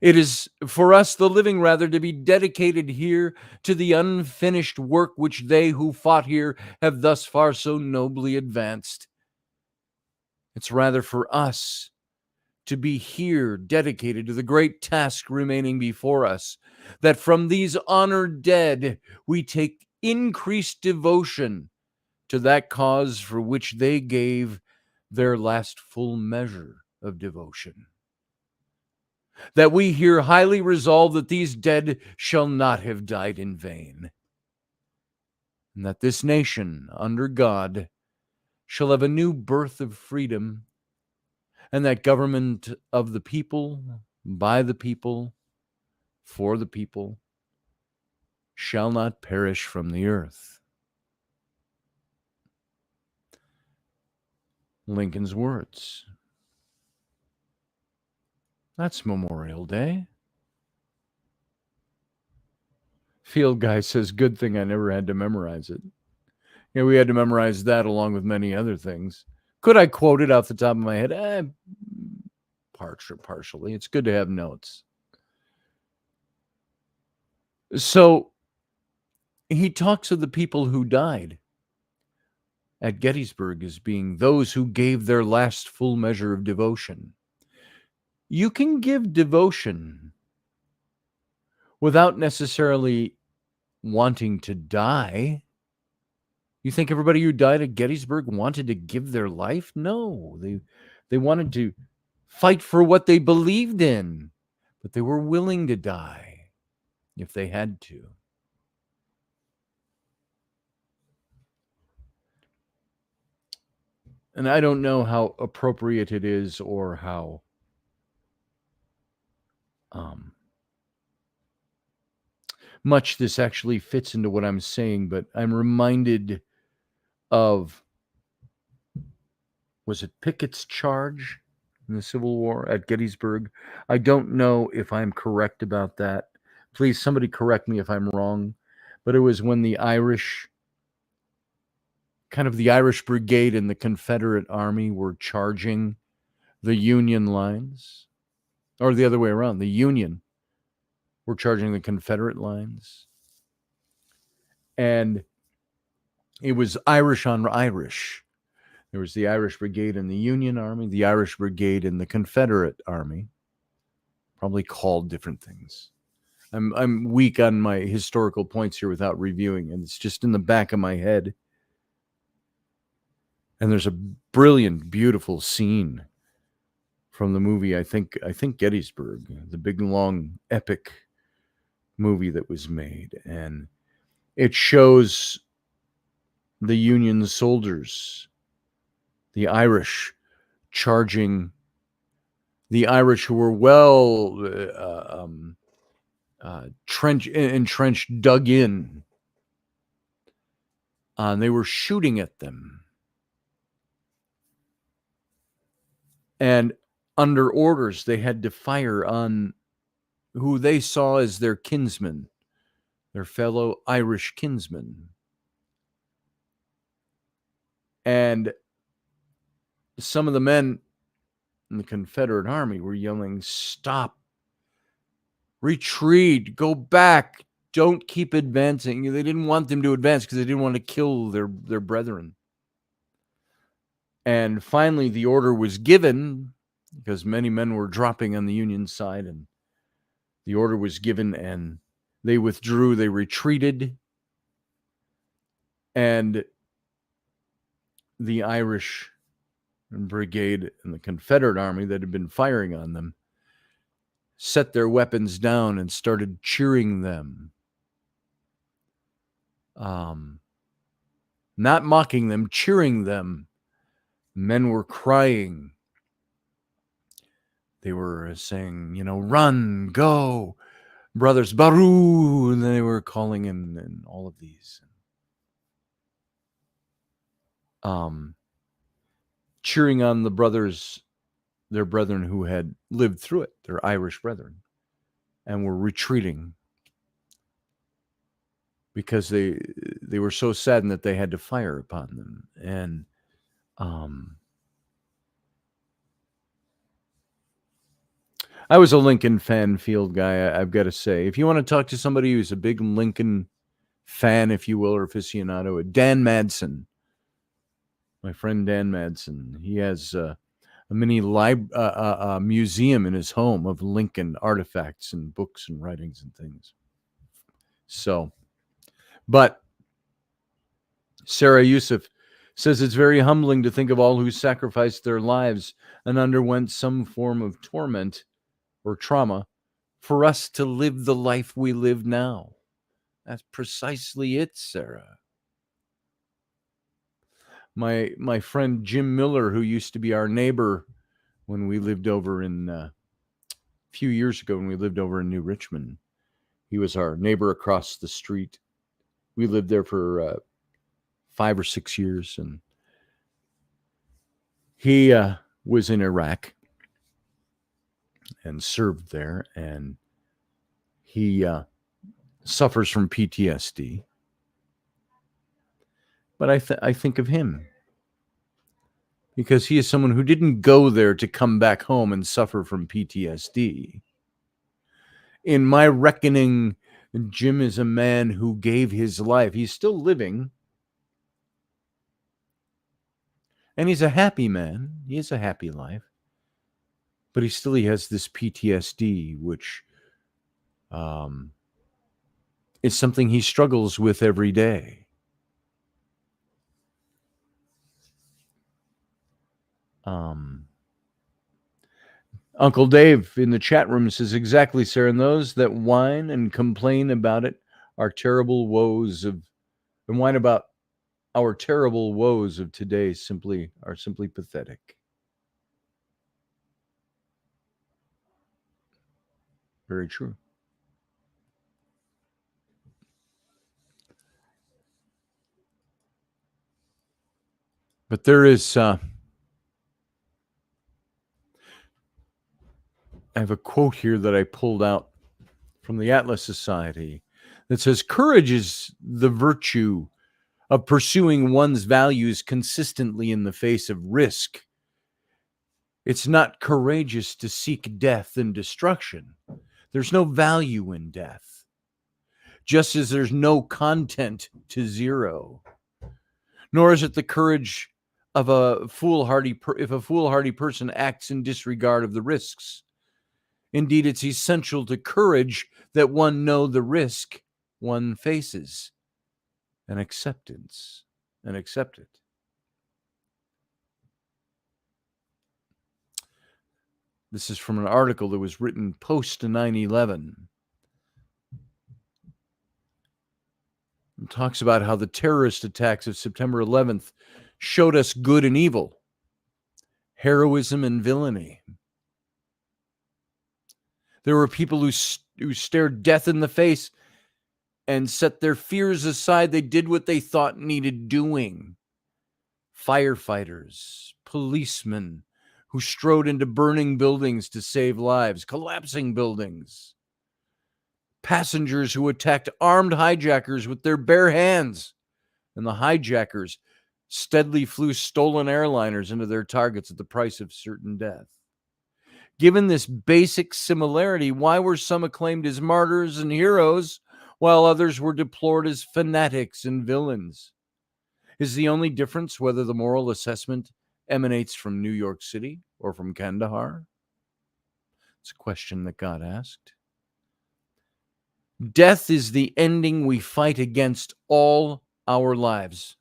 It is for us, the living, rather, to be dedicated here to the unfinished work which they who fought here have thus far so nobly advanced. It's rather for us to be here dedicated to the great task remaining before us, that from these honored dead we take increased devotion to that cause for which they gave their last full measure of devotion. That we here highly resolve that these dead shall not have died in vain, and that this nation, under God, shall have a new birth of freedom, and that government of the people, by the people, for the people, shall not perish from the earth. Lincoln's words. That's Memorial Day. Field guy says, good thing I never had to memorize it. Yeah, we had to memorize that along with many other things. Could I quote it off the top of my head? Partially. It's good to have notes. So he talks of the people who died at Gettysburg as being those who gave their last full measure of devotion. You can give devotion without necessarily wanting to die. You think everybody who died at Gettysburg wanted to give their life? No, they wanted to fight for what they believed in. but they were willing to die if they had to. And I don't know how appropriate it is or how much this actually fits into what I'm saying, but I'm reminded of, was it Pickett's charge in the Civil War at Gettysburg? I don't know if I'm correct about that. Please, somebody correct me if I'm wrong. But it was when the Irish Brigade and the Confederate Army were charging the Union lines, or the other way around. The Union were charging the Confederate lines. And it was Irish on Irish. There was the Irish Brigade in the Union Army, the Irish Brigade in the Confederate Army, probably called different things. I'm weak on my historical points here without reviewing, and it's just in the back of my head. And there's a brilliant, beautiful scene from the movie, I think Gettysburg, the big, long, epic movie that was made. And it shows the Union soldiers, the Irish, charging the Irish who were well entrenched, dug in. And they were shooting at them. And under orders, they had to fire on who they saw as their kinsmen, their fellow Irish kinsmen. And some of the men in the Confederate Army were yelling, "Stop, retreat, go back, don't keep advancing." They didn't want them to advance because they didn't want to kill their brethren. And finally, the order was given because many men were dropping on the Union side, and the order was given, and they withdrew, they retreated, and the Irish Brigade and the Confederate Army that had been firing on them set their weapons down and started cheering them. Not mocking them, cheering them. Men were crying. They were saying, run, go, brothers, Baru, and they were calling in all of these. Cheering on the brothers, their brethren who had lived through it, their Irish brethren, and were retreating because they were so saddened that they had to fire upon them. And I was a Lincoln fan, field guy, I've got to say. If you want to talk to somebody who's a big Lincoln fan, if you will, or aficionado, Dan Madsen, my friend Dan Madsen, he has a mini museum in his home of Lincoln artifacts and books and writings and things. So, but Sarah Yusuf says it's very humbling to think of all who sacrificed their lives and underwent some form of torment or trauma for us to live the life we live now. That's precisely it, Sarah. My friend Jim Miller, who used to be our neighbor when we lived over in a few years ago when we lived over in New Richmond, he was our neighbor across the street. We lived there for 5 or 6 years, and he was in Iraq and served there, and he suffers from PTSD. But I think of him because he is someone who didn't go there to come back home and suffer from PTSD. In my reckoning, Jim is a man who gave his life. He's still living. And he's a happy man. He has a happy life. But he has this PTSD, which is something he struggles with every day. Uncle Dave in the chat room says, exactly, sir. And those that whine and complain about it are terrible woes of, and whine about our terrible woes of today are simply pathetic. Very true. But there is, I have a quote here that I pulled out from the Atlas Society that says, courage is the virtue of pursuing one's values consistently in the face of risk. It's not courageous to seek death and destruction. There's no value in death, just as there's no content to zero. Nor is it the courage of a foolhardy if a foolhardy person acts in disregard of the risks. Indeed, it's essential to courage that one know the risk one faces and accept it. This is from an article that was written post 9/11. It talks about how the terrorist attacks of September 11th showed us good and evil, heroism and villainy. There were people who stared death in the face and set their fears aside. They did what they thought needed doing. Firefighters, policemen who strode into burning buildings to save lives, collapsing buildings. Passengers who attacked armed hijackers with their bare hands. And the hijackers steadily flew stolen airliners into their targets at the price of certain death. Given this basic similarity, why were some acclaimed as martyrs and heroes, while others were deplored as fanatics and villains? Is the only difference whether the moral assessment emanates from New York City or from Kandahar? It's a question that God asked. Death is the ending we fight against all our lives.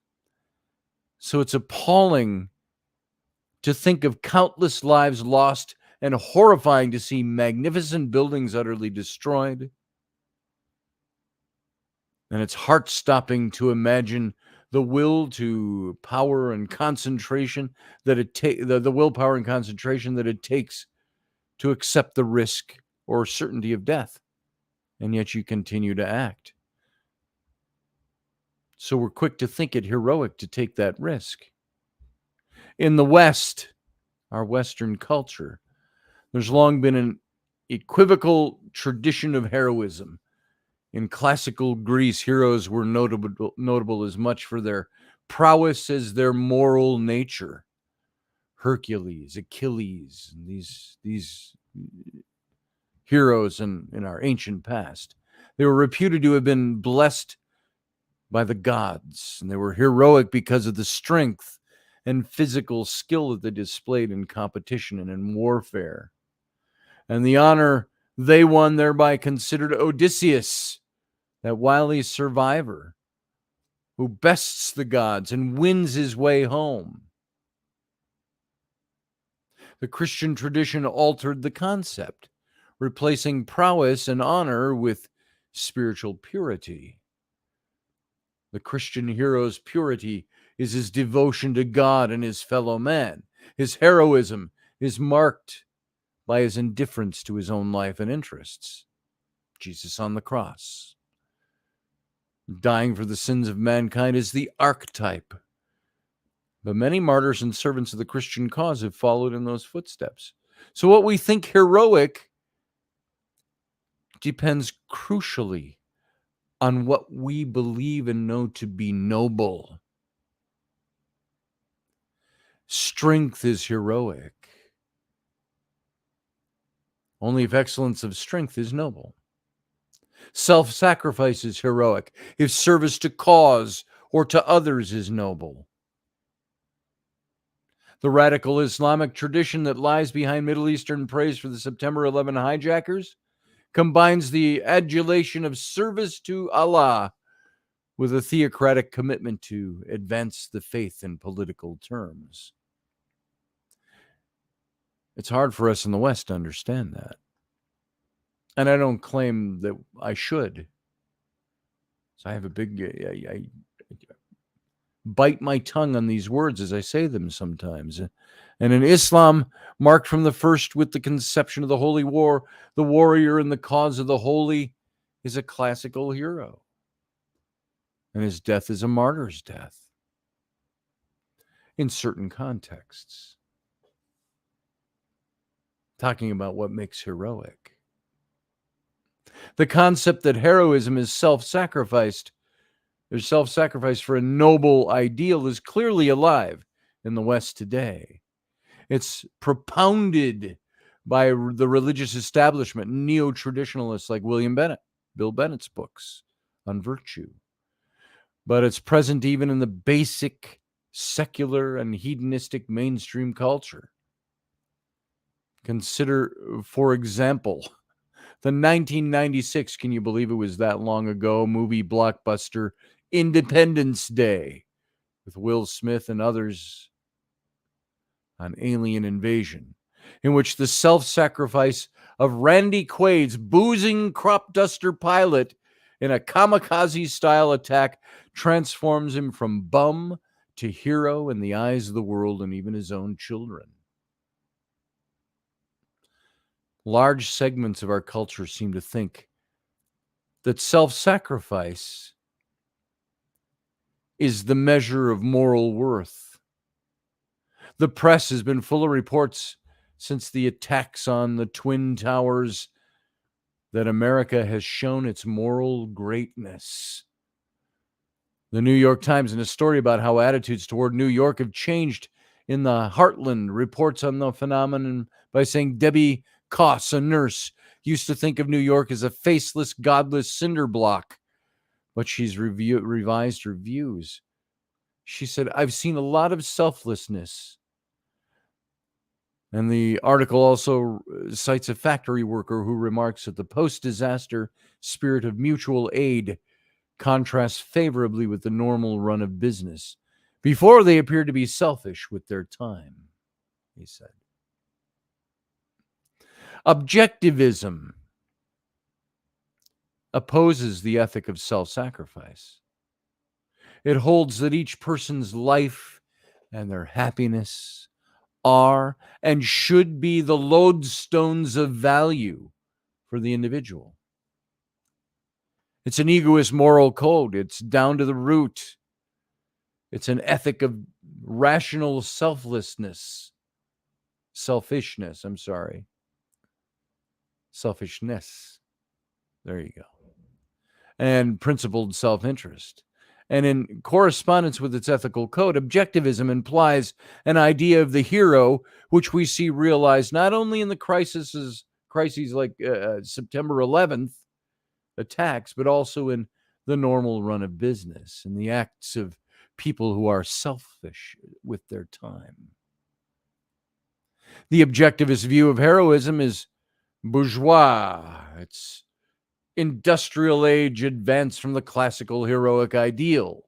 So it's appalling to think of countless lives lost and horrifying to see magnificent buildings utterly destroyed. And it's heart-stopping to imagine the will to power and concentration that the willpower and concentration that it takes to accept the risk or certainty of death. And yet you continue to act. So we're quick to think it heroic to take that risk. In the West, our Western culture, there's long been an equivocal tradition of heroism. In classical Greece, heroes were notable as much for their prowess as their moral nature. Hercules, Achilles, and these heroes in our ancient past. They were reputed to have been blessed by the gods, and they were heroic because of the strength and physical skill that they displayed in competition and in warfare. And the honor they won thereby considered Odysseus, that wily survivor who bests the gods and wins his way home. The Christian tradition altered the concept, replacing prowess and honor with spiritual purity. The Christian hero's purity is his devotion to God and his fellow man. His heroism is marked by his indifference to his own life and interests. Jesus on the cross, dying for the sins of mankind, is the archetype. But many martyrs and servants of the Christian cause have followed in those footsteps. So what we think heroic depends crucially on what we believe and know to be noble. Strength is heroic only if excellence of strength is noble. Self-sacrifice is heroic if service to cause or to others is noble. The radical Islamic tradition that lies behind Middle Eastern praise for the September 11 hijackers combines the adulation of service to Allah with a theocratic commitment to advance the faith in political terms. It's hard for us in the West to understand that. And I don't claim that I should. So I have a big, I bite my tongue on these words as I say them sometimes. And in Islam, marked from the first with the conception of the holy war, the warrior in the cause of the holy is a classical hero. And his death is a martyr's death in certain contexts. Talking about what makes heroic. The concept that heroism is self-sacrifice for a noble ideal is clearly alive in the West today. It's propounded by the religious establishment, neo-traditionalists like Bill Bennett's books on virtue. But it's present even in the basic secular and hedonistic mainstream culture. Consider, for example, the 1996, can you believe it was that long ago, movie blockbuster Independence Day with Will Smith and others on alien invasion, in which the self-sacrifice of Randy Quaid's boozing crop duster pilot in a kamikaze-style attack transforms him from bum to hero in the eyes of the world and even his own children. Large segments of our culture seem to think that self-sacrifice is the measure of moral worth. The press has been full of reports since the attacks on the Twin Towers that America has shown its moral greatness. The New York Times, in a story about how attitudes toward New York have changed in the Heartland, reports on the phenomenon by saying Debbie Koss, a nurse, used to think of New York as a faceless, godless cinder block, but she's revised her views. She said, I've seen a lot of selflessness. And the article also cites a factory worker who remarks that the post-disaster spirit of mutual aid contrasts favorably with the normal run of business. Before, they appeared to be selfish with their time, he said. Objectivism opposes the ethic of self-sacrifice. It holds that each person's life and their happiness are and should be the lodestones of value for the individual. It's an egoist moral code. It's down to the root. It's an ethic of rational selfishness. There you go. And principled self-interest. And in correspondence with its ethical code, objectivism implies an idea of the hero, which we see realized not only in the crises like September 11th attacks, but also in the normal run of business and the acts of people who are selfish with their time. The objectivist view of heroism is bourgeois. It's industrial age advance from the classical heroic ideal.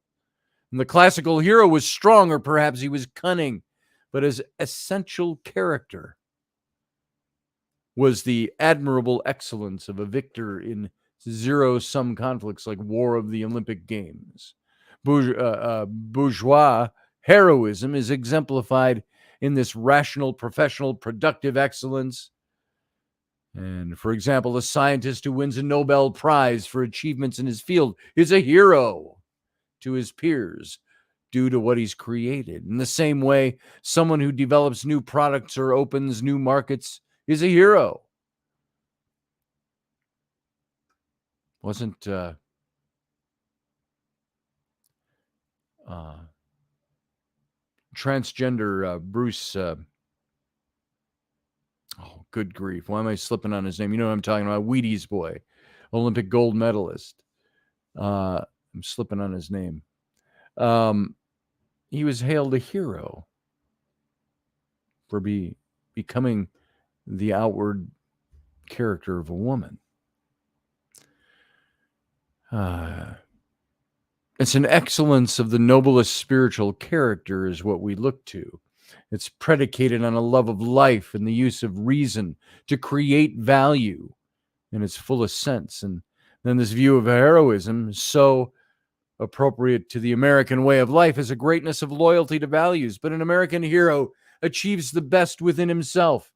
And the classical hero was strong, or perhaps he was cunning, but his essential character was the admirable excellence of a victor in zero-sum conflicts like War of the Olympic Games. Bourgeois heroism is exemplified in this rational, professional, productive excellence. And, for example, a scientist who wins a Nobel Prize for achievements in his field is a hero to his peers due to what he's created. In the same way, someone who develops new products or opens new markets is a hero. Wasn't transgender Bruce... oh, good grief. Why am I slipping on his name? You know what I'm talking about. Wheaties boy, Olympic gold medalist. I'm slipping on his name. He was hailed a hero for becoming the outward character of a woman. It's an excellence of the noblest spiritual character is what we look to. It's predicated on a love of life and the use of reason to create value in its fullest sense. And then this view of heroism is so appropriate to the American way of life as a greatness of loyalty to values. But an American hero achieves the best within himself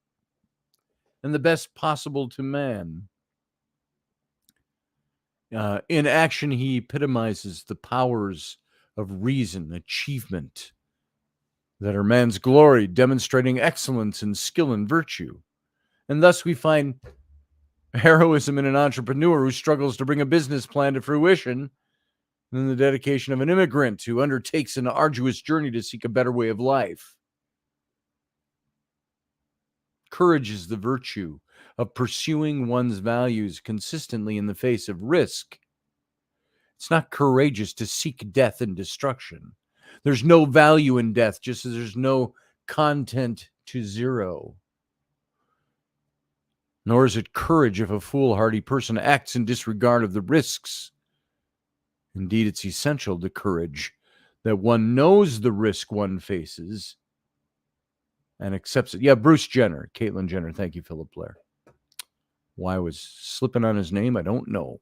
and the best possible to man. In action, he epitomizes the powers of reason, achievement, that are man's glory, demonstrating excellence in skill and virtue. And thus we find heroism in an entrepreneur who struggles to bring a business plan to fruition, and the dedication of an immigrant who undertakes an arduous journey to seek a better way of life. Courage is the virtue of pursuing one's values consistently in the face of risk. It's not courageous to seek death and destruction. There's no value in death, just as there's no content to zero. Nor is it courage if a foolhardy person acts in disregard of the risks. Indeed, it's essential to courage that one knows the risk one faces and accepts it. Yeah, Bruce Jenner, Caitlyn Jenner. Thank you, Philip Blair. Why I was slipping on his name, I don't know.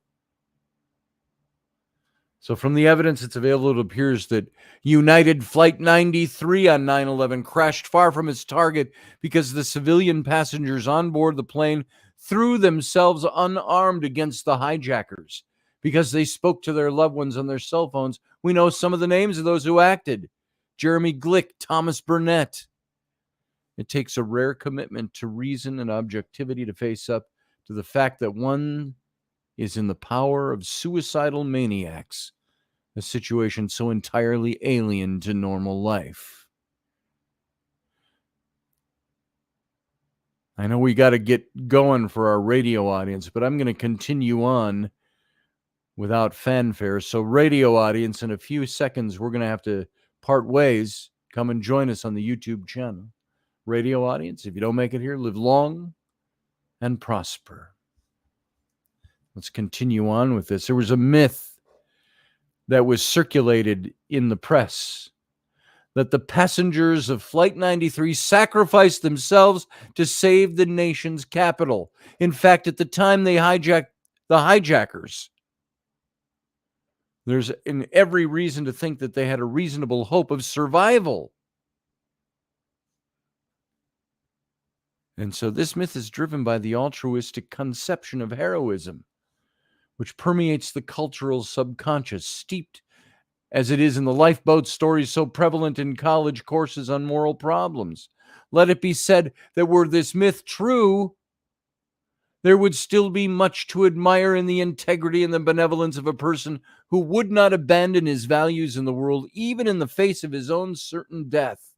So from the evidence that's available, it appears that United Flight 93 on 9/11 crashed far from its target because the civilian passengers on board the plane threw themselves unarmed against the hijackers because they spoke to their loved ones on their cell phones. We know some of the names of those who acted: Jeremy Glick, Thomas Burnett. It takes a rare commitment to reason and objectivity to face up to the fact that one is in the power of suicidal maniacs, a situation so entirely alien to normal life. I know we got to get going for our radio audience, but I'm going to continue on without fanfare. So radio audience, in a few seconds, we're going to have to part ways. Come and join us on the YouTube channel. Radio audience, if you don't make it here, live long and prosper. Let's continue on with this. There was a myth that was circulated in the press that the passengers of Flight 93 sacrificed themselves to save the nation's capital. In fact, at the time they hijacked the hijackers, there's every reason to think that they had a reasonable hope of survival. And so this myth is driven by the altruistic conception of heroism, which permeates the cultural subconscious, steeped as it is in the lifeboat stories so prevalent in college courses on moral problems. Let it be said that were this myth true, there would still be much to admire in the integrity and the benevolence of a person who would not abandon his values in the world, even in the face of his own certain death.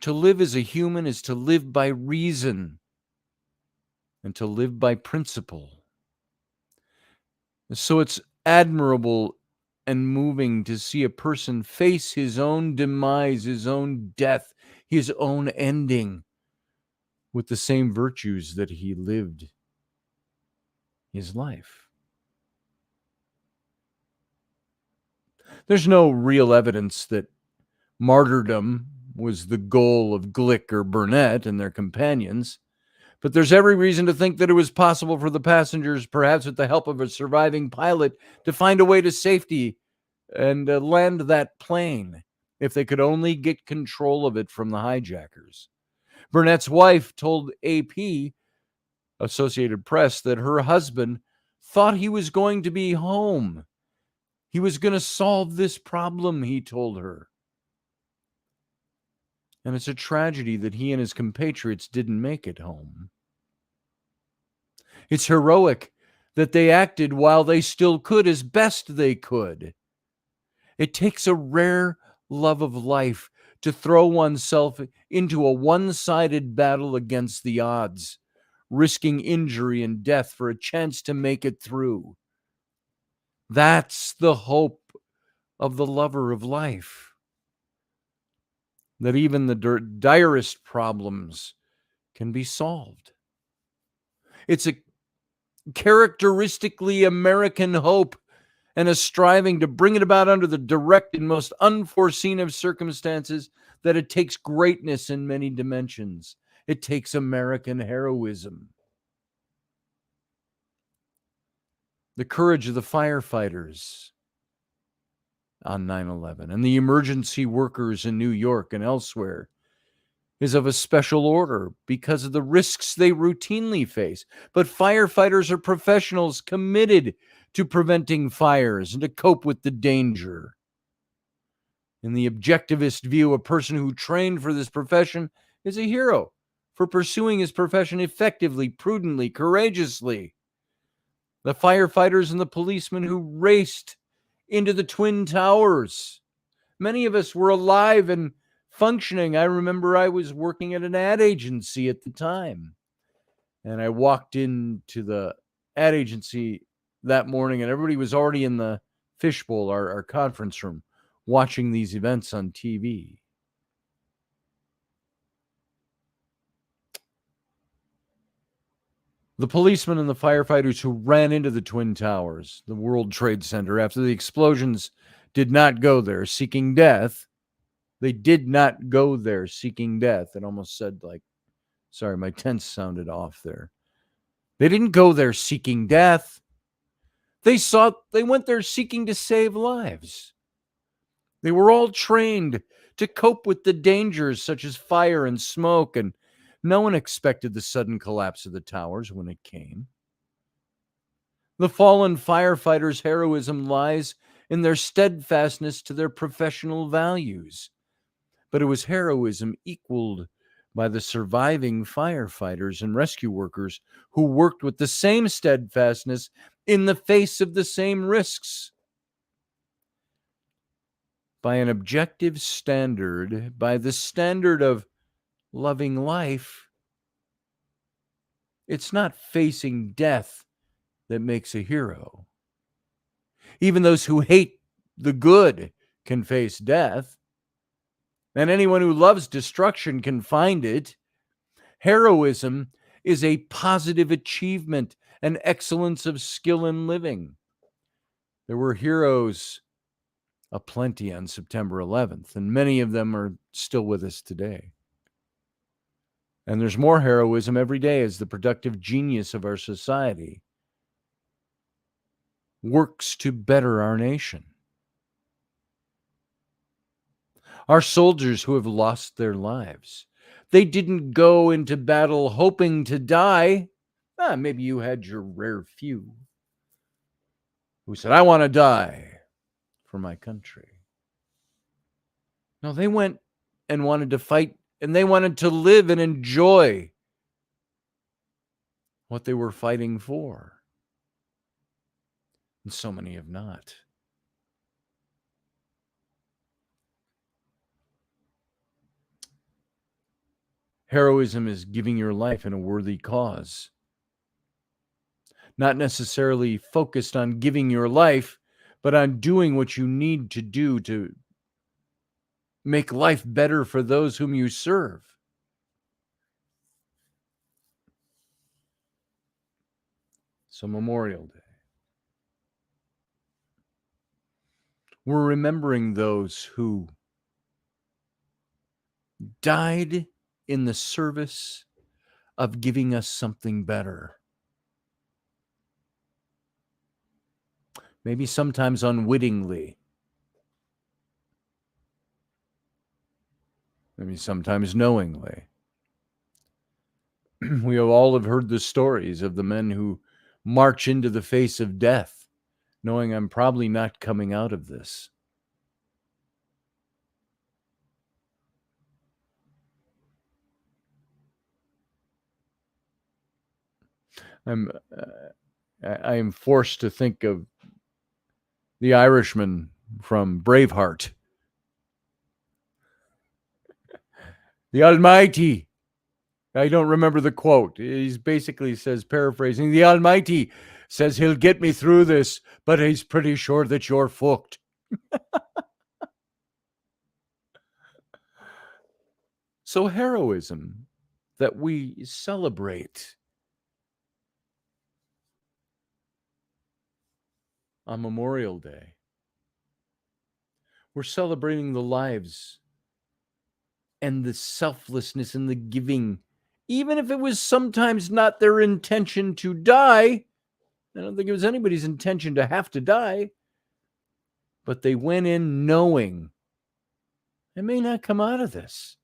To live as a human is to live by reason and to live by principle. So it's admirable and moving to see a person face his own demise, his own death, his own ending with the same virtues that he lived his life. There's no real evidence that martyrdom was the goal of Glick or Burnett and their companions, but there's every reason to think that it was possible for the passengers, perhaps with the help of a surviving pilot, to find a way to safety and land that plane if they could only get control of it from the hijackers. Burnett's wife told AP, Associated Press, that her husband thought he was going to be home. He was going to solve this problem, he told her. And it's a tragedy that he and his compatriots didn't make it home. It's heroic that they acted while they still could as best they could. It takes a rare love of life to throw oneself into a one-sided battle against the odds, risking injury and death for a chance to make it through. That's the hope of the lover of life. That even the direst problems can be solved. It's a characteristically American hope, and a striving to bring it about under the direct and most unforeseen of circumstances, that it takes greatness in many dimensions. It takes American heroism. The courage of the firefighters on 9/11 and the emergency workers in New York and elsewhere is of a special order because of the risks they routinely face. But firefighters are professionals committed to preventing fires and to cope with the danger. In the objectivist view, a person who trained for this profession is a hero for pursuing his profession effectively, prudently, courageously. The firefighters and the policemen who raced into the Twin Towers. Many of us were alive and functioning. I remember I was working at an ad agency at the time, and I walked into the ad agency that morning, and everybody was already in the fishbowl, our conference room, watching these events on TV. The policemen and the firefighters who ran into the Twin Towers, the World Trade Center, after the explosions did not go there seeking death. They did not go there seeking death. It almost said sorry, my tense sounded off there. They didn't go there seeking death. They went there seeking to save lives. They were all trained to cope with the dangers such as fire and smoke, and no one expected the sudden collapse of the towers when it came. The fallen firefighters' heroism lies in their steadfastness to their professional values. But it was heroism equaled by the surviving firefighters and rescue workers who worked with the same steadfastness in the face of the same risks. By an objective standard, by the standard of loving life, it's not facing death that makes a hero. Even those who hate the good can face death, and anyone who loves destruction can find it. Heroism is a positive achievement, an excellence of skill in living. There were heroes aplenty on September 11th, and many of them are still with us today. And there's more heroism every day as the productive genius of our society works to better our nation. Our soldiers who have lost their lives, they didn't go into battle hoping to die. Maybe you had your rare few who said, I want to die for my country. No, they went and wanted to fight, and they wanted to live and enjoy what they were fighting for. And so many have not. Heroism is giving your life in a worthy cause. Not necessarily focused on giving your life, but on doing what you need to do to make life better for those whom you serve. So Memorial Day. We're remembering those who died in the service of giving us something better. Maybe sometimes unwittingly. Maybe sometimes knowingly. We all have heard the stories of the men who march into the face of death, knowing I'm probably not coming out of this. I am forced to think of the Irishman from Braveheart. The Almighty. I don't remember the quote. He basically says, paraphrasing, the Almighty says he'll get me through this, but he's pretty sure that you're fucked. So heroism that we celebrate on Memorial Day. We're celebrating the lives and the selflessness and the giving, even if it was sometimes not their intention to die. I don't think it was anybody's intention to have to die, but they went in knowing I may not come out of this,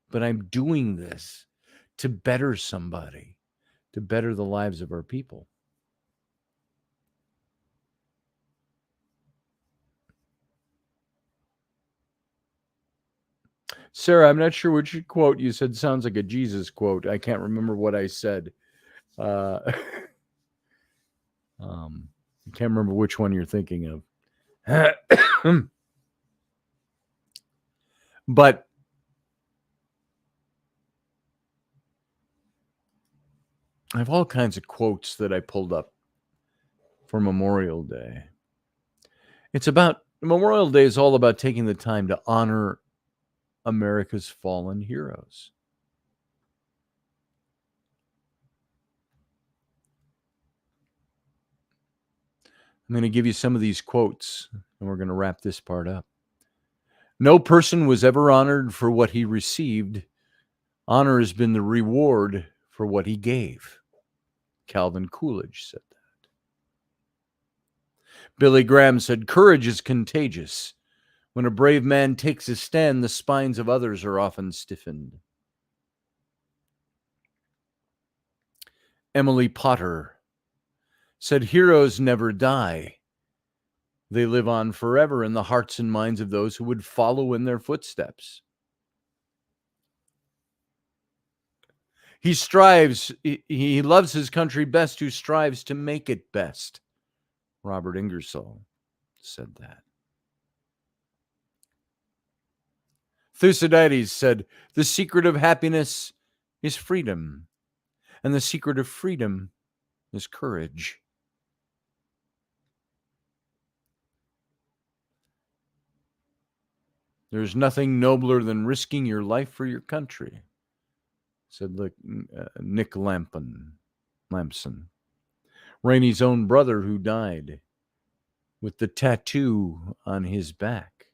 but I'm doing this to better somebody, to better the lives of our people. Sarah, I'm not sure which quote you said sounds like a Jesus quote. I can't remember what I said. I can't remember which one you're thinking of. But I have all kinds of quotes that I pulled up for Memorial Day. Memorial Day is all about taking the time to honor America's fallen heroes. I'm going to give you some of these quotes, and we're going to wrap this part up. No person was ever honored for what he received. Honor has been the reward for what he gave. Calvin Coolidge said that. Billy Graham said, courage is contagious. When a brave man takes a stand, the spines of others are often stiffened. Emily Potter said, heroes never die. They live on forever in the hearts and minds of those who would follow in their footsteps. He loves his country best who strives to make it best. Robert Ingersoll said that. Thucydides said, the secret of happiness is freedom, and the secret of freedom is courage. There's nothing nobler than risking your life for your country, said Nick Lampson. Rainey's own brother who died with the tattoo on his back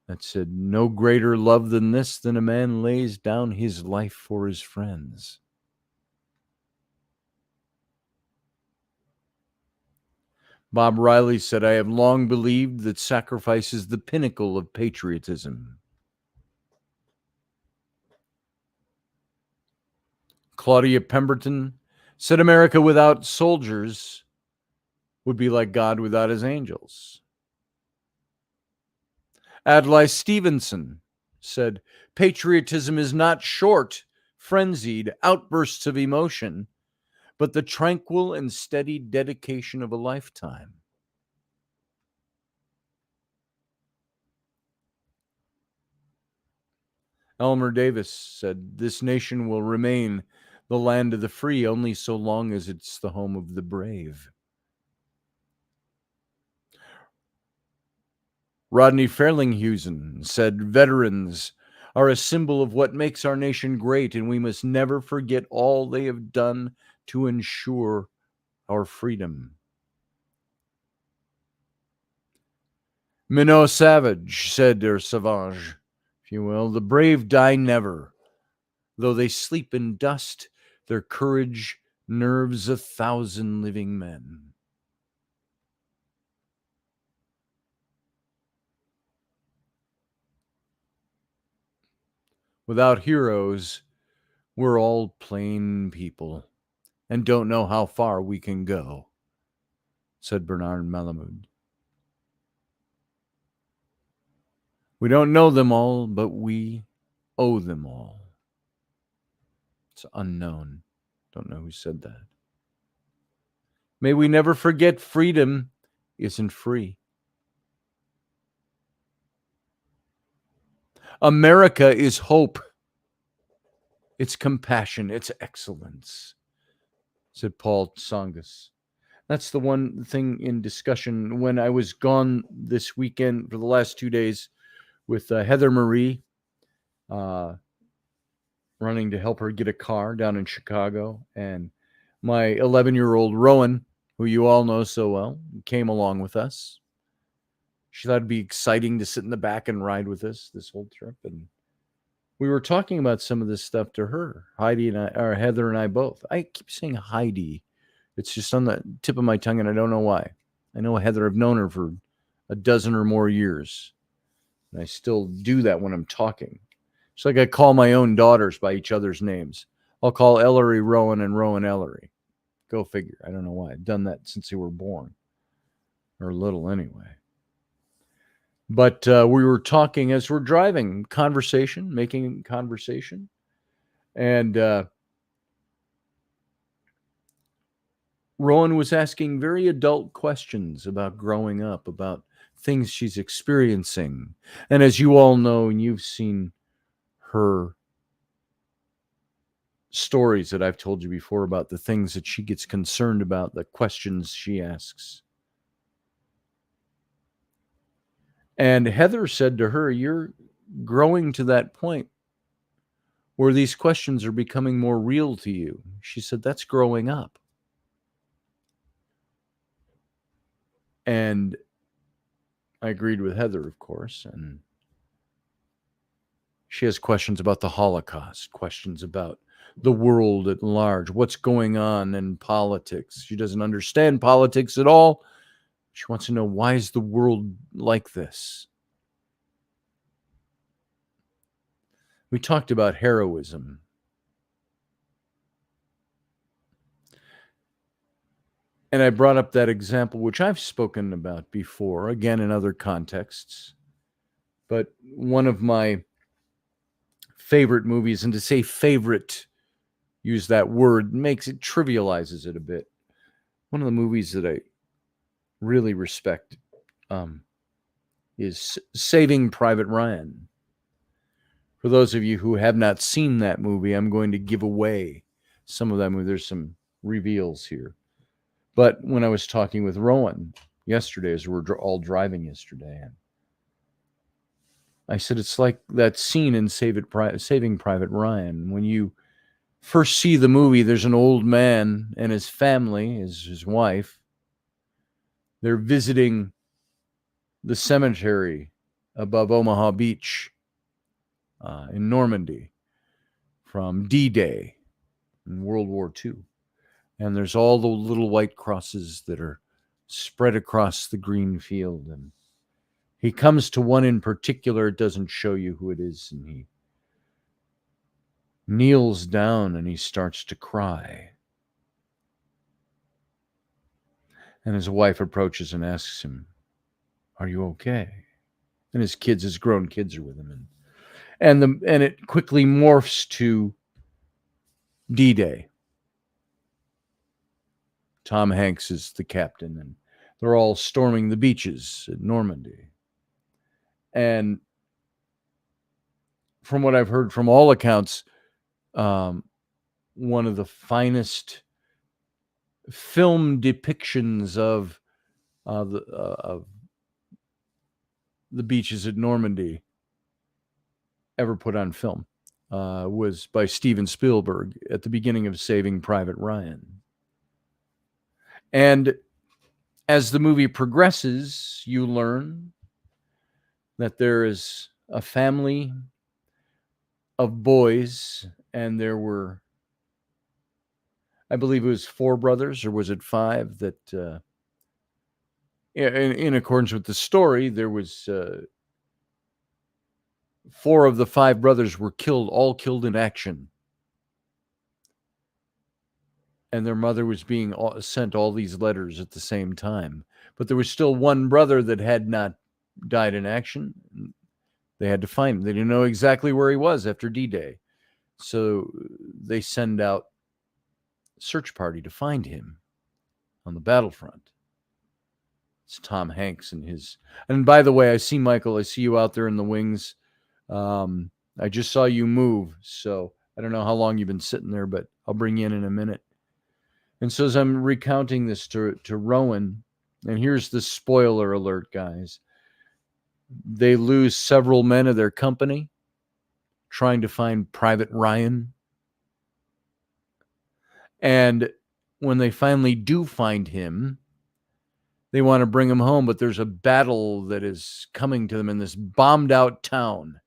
that said, no greater love than this, than a man lays down his life for his friends. Bob Riley said, I have long believed that sacrifice is the pinnacle of patriotism. Claudia Pemberton said, America without soldiers would be like God without his angels. Adlai Stevenson said, patriotism is not short, frenzied outbursts of emotion, but the tranquil and steady dedication of a lifetime. Elmer Davis said, this nation will remain the land of the free only so long as it's the home of the brave. Rodney Fairlinghusen said, veterans are a symbol of what makes our nation great, and we must never forget all they have done to ensure our freedom. Minot Savage said, or Savage, if you will, the brave die never. Though they sleep in dust, their courage nerves 1,000 living men. Without heroes, we're all plain people and don't know how far we can go, said Bernard Malamud. We don't know them all, but we owe them all. It's unknown. Don't know who said that. May we never forget freedom isn't free. America is hope. It's compassion. It's excellence, said Paul Tsongas. That's the one thing in discussion when I was gone this weekend for the last 2 days with Heather Marie, running to help her get a car down in Chicago, and my 11-year-old Rowan, who you all know so well, came along with us. She thought it'd be exciting to sit in the back and ride with us this whole trip. And we were talking about some of this stuff to her, Heidi and I, or Heather and I both. I keep saying Heidi. It's just on the tip of my tongue, and I don't know why. I know Heather. I've known her for a dozen or more years. And I still do that when I'm talking. It's like I call my own daughters by each other's names. I'll call Ellery Rowan and Rowan Ellery. Go figure. I don't know why. I've done that since they were born. Or little anyway. But we were talking as we're driving, making conversation. And Rowan was asking very adult questions about growing up, about things she's experiencing. And as you all know, and you've seen her stories that I've told you before about the things that she gets concerned about, the questions she asks. And Heather said to her, you're growing to that point where these questions are becoming more real to you. She said, that's growing up. And I agreed with Heather, of course. And she has questions about the Holocaust, questions about the world at large, what's going on in politics. She doesn't understand politics at all. She wants to know, why is the world like this? We talked about heroism. And I brought up that example, which I've spoken about before, again in other contexts. But one of my favorite movies, and to say favorite, use that word, trivializes it a bit. One of the movies that I really respect is Saving Private Ryan. For those of you who have not seen that movie, I'm going to give away some of that movie. There's some reveals here. But when I was talking with Rowan yesterday, as we were all driving yesterday, I said, it's like that scene in Saving Private Ryan. When you first see the movie, there's an old man and his family, his wife. They're visiting the cemetery above Omaha Beach in Normandy from D-Day in World War II. And there's all the little white crosses that are spread across the green field. And he comes to one in particular. It doesn't show you who it is. And he kneels down and he starts to cry. And his wife approaches and asks him, are you okay? And his grown kids are with him. And it quickly morphs to D-Day. Tom Hanks is the captain, and they're all storming the beaches at Normandy. And from what I've heard from all accounts, one of the finest film depictions of the beaches at Normandy ever put on film was by Steven Spielberg at the beginning of Saving Private Ryan. And as the movie progresses, you learn that there is a family of boys, and there were, I believe it was 4 brothers, or was it 5, that in accordance with the story, there was 4 of the 5 brothers were all killed in action. And their mother was being sent all these letters at the same time. But there was still one brother that had not died in action. They had to find him. They didn't know exactly where he was after D-Day. So they send out a search party to find him on the battlefront. It's Tom Hanks and his... And by the way, I see Michael. I see you out there in the wings. I just saw you move. So I don't know how long you've been sitting there, but I'll bring you in a minute. And so as I'm recounting this to Rowan, and here's the spoiler alert, guys. They lose several men of their company trying to find Private Ryan. And when they finally do find him, they want to bring him home, but there's a battle that is coming to them in this bombed out town.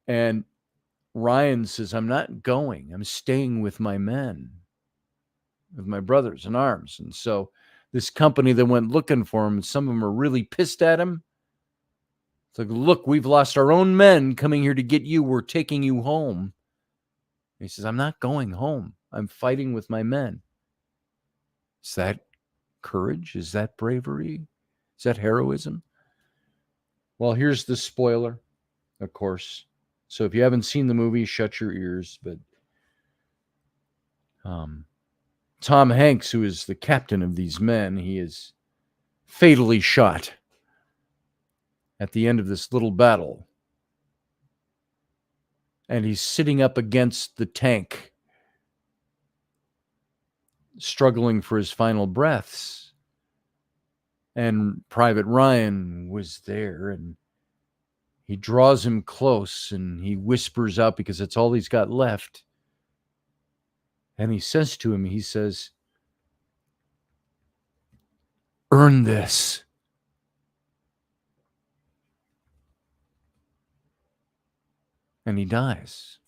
And Ryan says, I'm not going. I'm staying with my men, with my brothers in arms. And so this company that went looking for him, some of them are really pissed at him. It's like, look, we've lost our own men coming here to get you. We're taking you home. He says, I'm not going home. I'm fighting with my men. Is that courage? Is that bravery? Is that heroism? Well, here's the spoiler, of course. So if you haven't seen the movie, shut your ears. But Tom Hanks, who is the captain of these men, he is fatally shot at the end of this little battle. And he's sitting up against the tank, struggling for his final breaths. And Private Ryan was there, and he draws him close, and he whispers out, because that's all he's got left. And he says to him, he says, earn this. And he dies.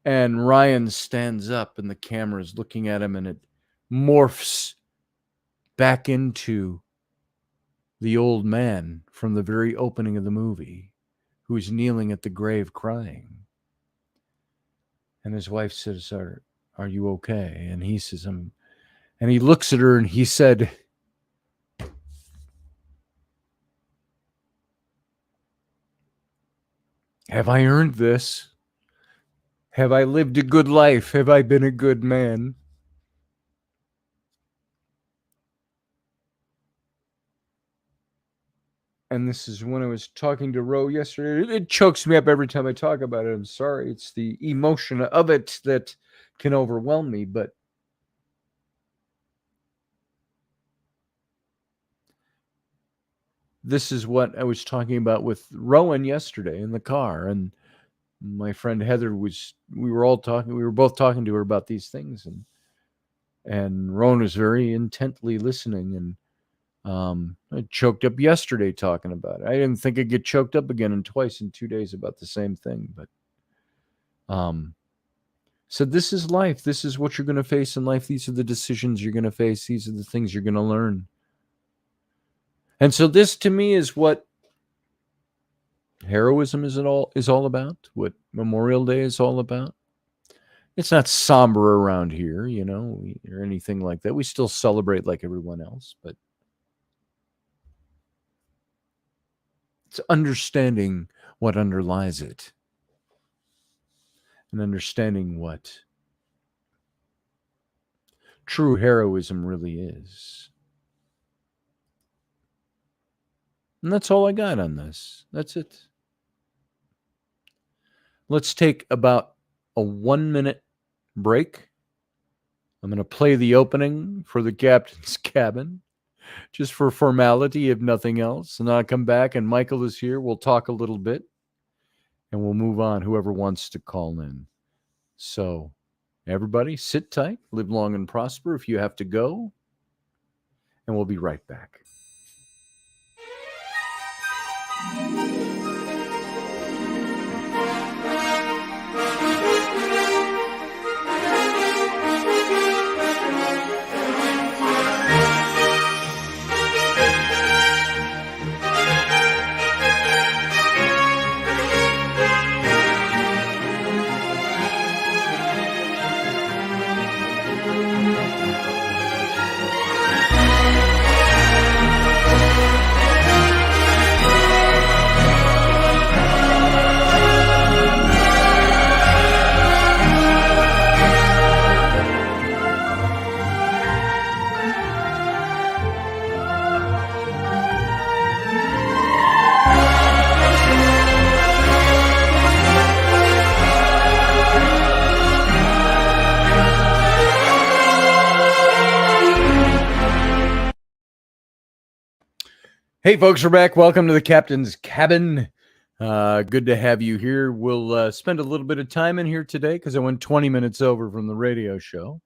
And Ryan stands up, and the camera is looking at him, and it morphs back into the old man from the very opening of the movie, who is kneeling at the grave crying. And his wife says, are you okay? And he says, and he looks at her, and he said, have I earned this? Have I lived a good life? Have I been a good man? And this is when I was talking to Ro yesterday. It chokes me up every time I talk about it. I'm sorry. It's the emotion of it that can overwhelm me. But this is what I was talking about with Rowan yesterday in the car. And my friend Heather we were both talking to her about these things. And Rowan was very intently listening. And I choked up yesterday talking about it. I didn't think I'd get choked up again twice in 2 days about the same thing. But so this is life. This is what you're going to face in life. These are the decisions you're going to face. These are the things you're going to learn. And so this, to me, is what heroism is all about, what Memorial Day is all about. It's not somber around here, or anything like that. We still celebrate like everyone else, but it's understanding what underlies it and understanding what true heroism really is. And that's all I got on this. That's it. Let's take about a 1-minute break. I'm going to play the opening for the captain's cabin, just for formality, if nothing else. And then I'll come back, and Michael is here. We'll talk a little bit, and we'll move on, whoever wants to call in. So, everybody, sit tight, live long and prosper if you have to go, and we'll be right back. Hey, folks, we're back. Welcome to the Captain's Cabin. Good to have you here. We'll spend a little bit of time in here today because I went 20 minutes over from the radio show.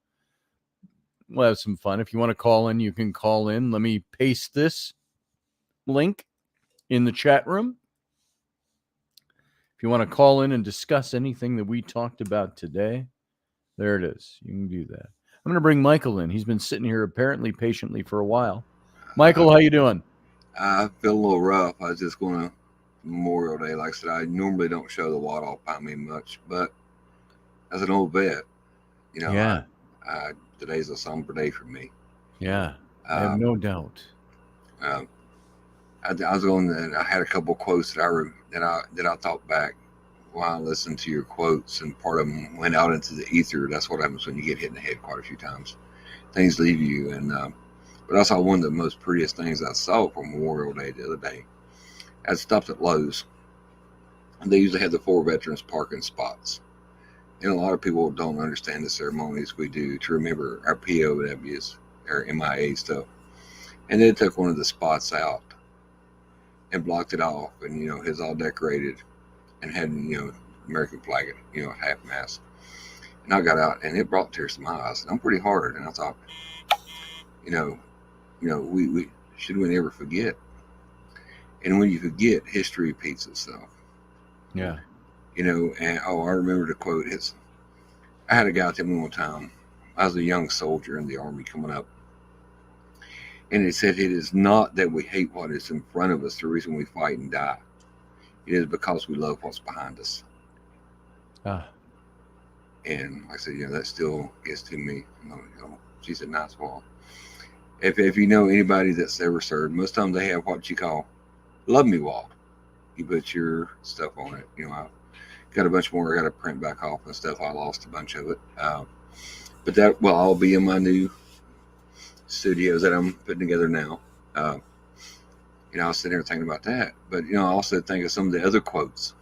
We'll have some fun. If you want to call in, you can call in. Let me paste this link in the chat room. If you want to call in and discuss anything that we talked about today, there it is. You can do that. I'm going to bring Michael in. He's been sitting here apparently patiently for a while. Michael, how you doing? I feel a little rough. I was just going to Memorial Day. Like I said, I normally don't show the wad off by me much, but as an old vet, today's a somber day for me. Yeah, I have no doubt. I was going. I had a couple quotes that I thought back while I listened to your quotes, and part of them went out into the ether. That's what happens when you get hit in the head quite a few times. Things leave you, and but I saw one of the most prettiest things I saw for Memorial Day the other day. I stopped at Lowe's, and they usually have the 4 veterans parking spots. And a lot of people don't understand the ceremonies we do to remember our POWs, our MIA stuff. And they took one of the spots out and blocked it off, and it's all decorated and had American flag at half mast. And I got out, and it brought tears to my eyes. And I'm pretty hard, and I thought, we should we never forget. And when you forget, history repeats itself. Yeah. And I remember the quote. I had a guy tell me one time, I was a young soldier in the Army coming up, and it said, it is not that we hate what is in front of us, the reason we fight and die. It is because we love what's behind us. And like I said, that still gets to me. She said, nice wall. If you know anybody that's ever served, most times they have what you call Love Me Wall. You put your stuff on it. I got a bunch more I got to print back off and stuff. I lost a bunch of it. But that will all be in my new studios that I'm putting together now. I was sitting there thinking about that. But, I also think of some of the other quotes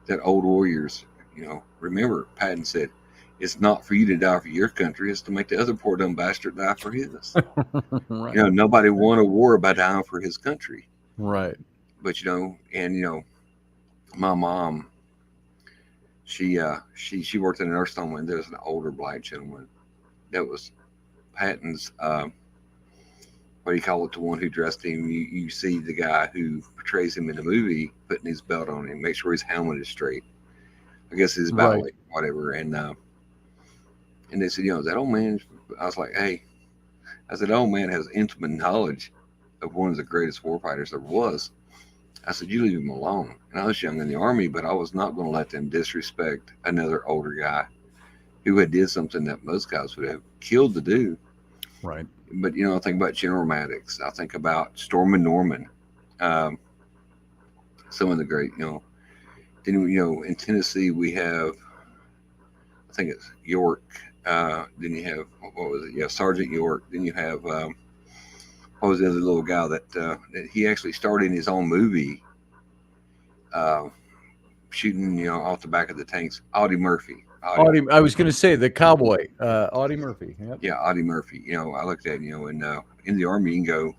that old warriors, remember. Patton said, it's not for you to die for your country. It's to make the other poor dumb bastard die for his. Right. Nobody won a war by dying for his country. Right. But, my mom, she worked in a nursing home, and there was an older black gentleman that was Patton's, what do you call it, the one who dressed him. You see the guy who portrays him in the movie putting his belt on him, make sure his helmet is straight. I guess his ballet, right. Whatever. And they said, that old man, I was like, hey, I said, that old man has intimate knowledge of one of the greatest warfighters there was. I said, you leave him alone. And I was young in the Army, but I was not going to let them disrespect another older guy who had did something that most guys would have killed to do. Right. But, I think about General Maddox. I think about Stormin' Norman. Some of the great, then, in Tennessee, we have, I think it's York. Then you have, what was it? Yeah, Sergeant York. Then you have, what was the other little guy that he actually starred in his own movie, shooting, off the back of the tanks? Audie Murphy. Audie, I was going to say the cowboy, Audie Murphy. Yep. Yeah, Audie Murphy. I looked at, in the Army, you can go,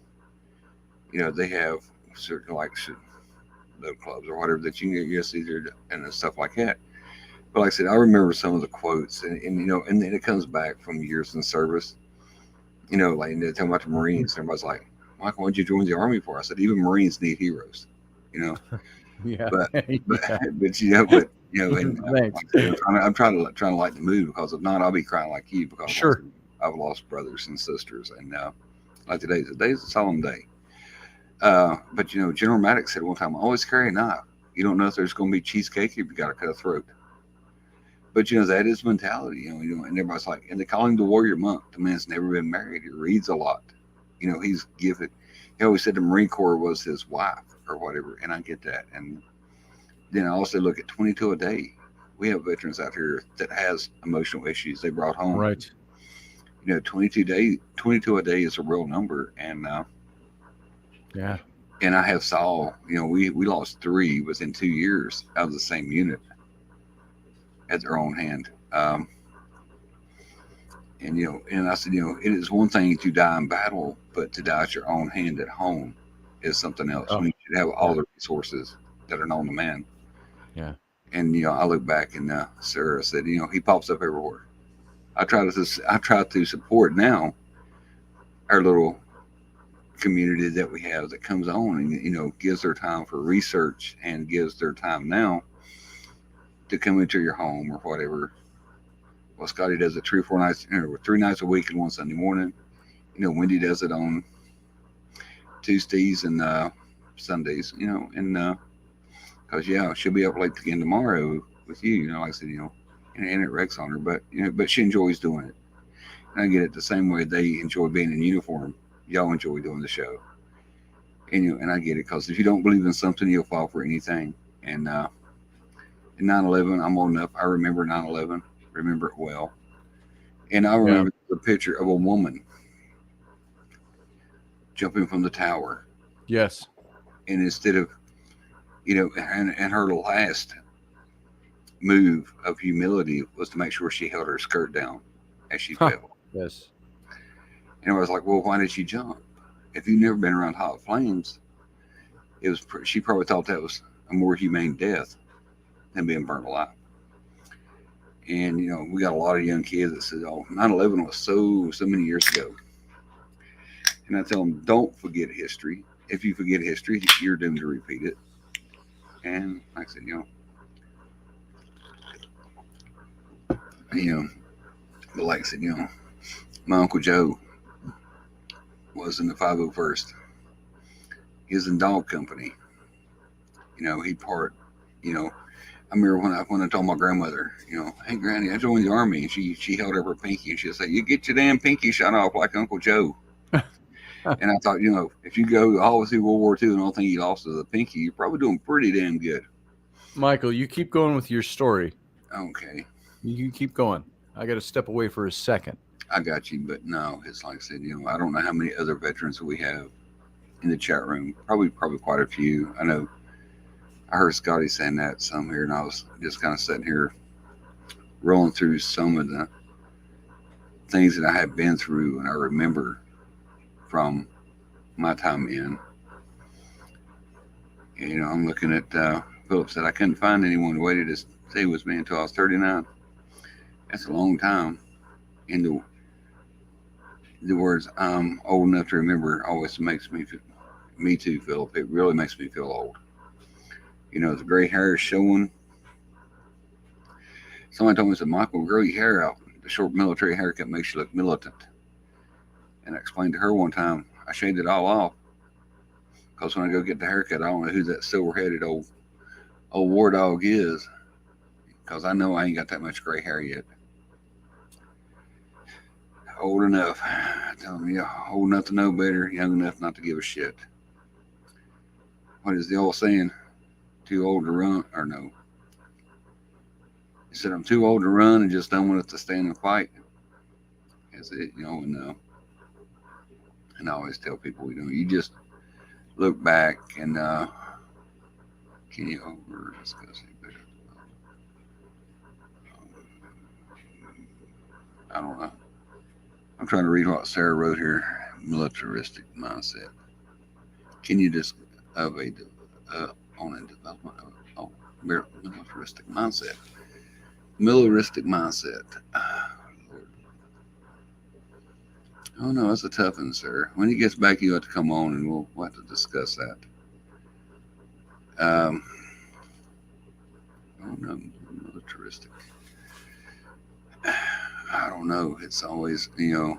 they have certain, like, the clubs or whatever that you can see there and stuff like that. But like I said, I remember some of the quotes, and then it comes back from years in service. Like they're talking about the Marines. Everybody's like, Michael, what'd you join the Army for? I said, even Marines need heroes. Yeah. But I'm trying to lighten the mood, because if not, I'll be crying like you, because sure. I've lost brothers and sisters, and like today's a solemn day. But General Maddox said one time, always carry a knife. You don't know if there's going to be cheesecake if you got to cut a throat. But that is mentality, and everybody's like, and they call him the warrior monk. The man's never been married. He reads a lot. He's gifted. He always said the Marine Corps was his wife or whatever, and I get that. And then I also look at 22 a day. We have veterans out here that has emotional issues they brought home. Right. 22 a day is a real number, and yeah. And I have saw, we lost 3 within 2 years out of the same unit at their own hand. And I said, it is one thing to die in battle, but to die at your own hand at home is something else. We should have all the resources that are known to man. Yeah. And I look back and Sarah said, he pops up everywhere. I try to support now our little community that we have that comes on and gives their time for research and gives their time now to come into your home or whatever. Well, Scotty does it 3 nights a week and one Sunday morning. Wendy does it on Tuesdays and Sundays. And because she'll be up late again tomorrow with you. Like I said, and it wrecks on her, but she enjoys doing it. And I get it the same way they enjoy being in uniform. Y'all enjoy doing the show, and I get it because if you don't believe in something, you'll fall for anything. And in 9/11, I'm old enough. I remember 9/11. Remember it well. And I remember the picture of a woman jumping from the tower. Yes. And instead of, and her last move of humility was to make sure she held her skirt down as she fell. Yes. And I was like, well, why did she jump? If you've never been around hot flames, she probably thought that was a more humane death than being burnt alive. And, we got a lot of young kids that said, 9/11 was so many years ago. And I tell them, don't forget history. If you forget history, you're doomed to repeat it. And like I said, but like I said, my Uncle Joe was in the 501st. He was in dog company. He part, I remember when I told my grandmother, hey Granny, I joined the army, and she held up her pinky and she'd say, you get your damn pinky shot off like Uncle Joe. And I thought, if you go all through World War II and the only thing you lost is the pinky, you're probably doing pretty damn good. Michael, you keep going with your story. Okay. You keep going. I got to step away for a second. I got you, but no, it's like I said, I don't know how many other veterans we have in the chat room. Probably quite a few. I know I heard Scotty saying that some here, and I was just kind of sitting here rolling through some of the things that I have been through and I remember from my time in. And, I'm looking at Philip said I couldn't find anyone who waited to stay with me until I was 39. That's a long time. And the words I'm old enough to remember always makes me too, Philip. It really makes me feel old. The gray hair is showing. Somebody told me, said, Michael, grow your hair out. The short military haircut makes you look militant. And I explained to her one time, I shaved it all off. Because when I go get the haircut, I don't know who that silver-headed old war dog is. Because I know I ain't got that much gray hair yet. Old enough. I tell them, old enough to know better, young enough not to give a shit. What is the old saying? Too old to run, or no? He said, I'm too old to run and just don't want to stand and fight. That's it, and I always tell people, you just look back and can you over discuss it better? I don't know. I'm trying to read what Sarah wrote here. Militaristic mindset. Can you just on a development of militaristic mindset? Militaristic mindset. Oh no, that's a tough one, sir. When he gets back, you have to come on and we'll have to discuss that. Oh no, militaristic. I don't know. It's always, I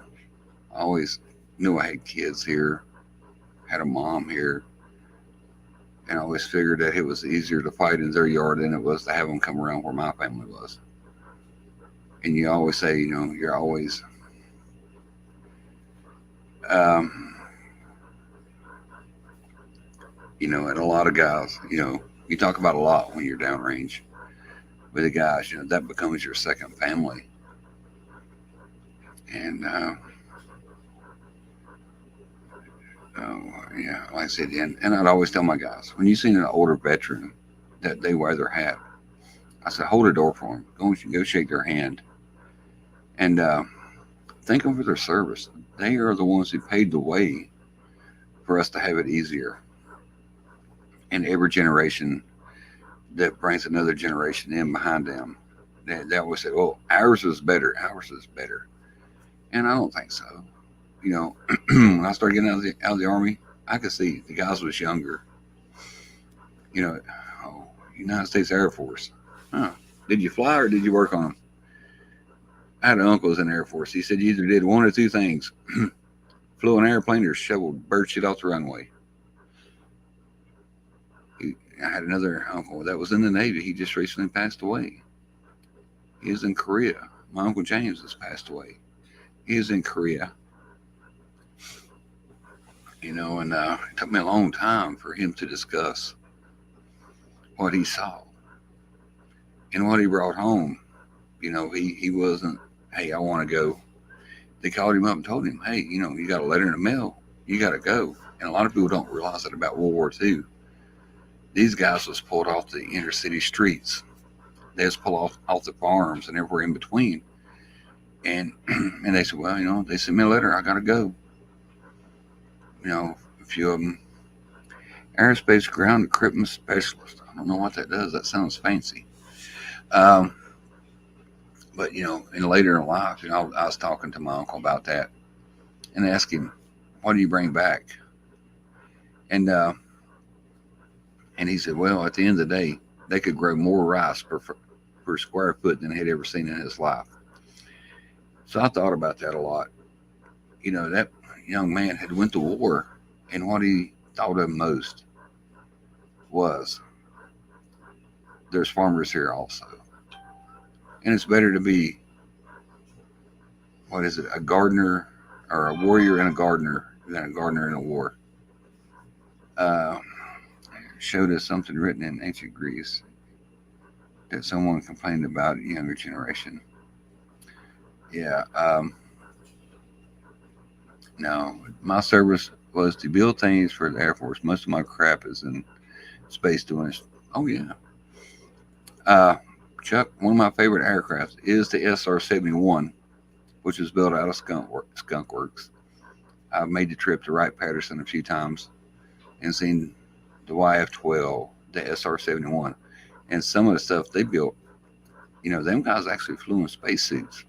always knew I had kids here, had a mom here, and I always figured that it was easier to fight in their yard than it was to have them come around where my family was. And you always say, you're always, and a lot of guys, you talk about a lot when you're downrange with the guys, that becomes your second family. And, like I said, and I'd always tell my guys, when you see an older veteran that they wear their hat, I said, hold the door for them. Go shake their hand. And thank them for their service. They are the ones who paved the way for us to have it easier. And every generation that brings another generation in behind them. They always say, "Well, ours is better. Ours is better," and I don't think so. When I started getting out of the Army, I could see the guys was younger. Oh, United States Air Force. Huh. Did you fly or did you work on them? I had an uncle who was in the Air Force. He said you either did one or two things: flew an airplane or shoveled bird shit off the runway. I had another uncle that was in the Navy. He just recently passed away. He is in Korea. My Uncle James has passed away. He is in Korea. And it took me a long time for him to discuss what he saw and what he brought home. He wasn't, hey, I want to go. They called him up and told him, hey, you got a letter in the mail. You got to go. And a lot of people don't realize that about World War II. These guys was pulled off the inner city streets. They was pulled off the farms and everywhere in between. And they said, well, they sent me a letter. I got to go. A few of them, aerospace ground equipment specialist. I don't know what that does. That sounds fancy. But, and later in life, I was talking to my uncle about that and asked him, what do you bring back? And he said, well, at the end of the day, they could grow more rice per square foot than he'd ever seen in his life. So I thought about that a lot. That young man had went to war, and what he thought of most was there's farmers here also. And it's better to be, a gardener or a warrior and a gardener than a gardener in a war. Showed us something written in ancient Greece that someone complained about a younger generation. Yeah. No, my service was to build things for the Air Force. Most of my crap is in space doing this. Oh, yeah. Chuck, one of my favorite aircrafts is the SR-71, which was built out of Skunk Works. I've made the trip to Wright-Patterson a few times and seen the YF-12, the SR-71, and some of the stuff they built. Them guys actually flew in spacesuits.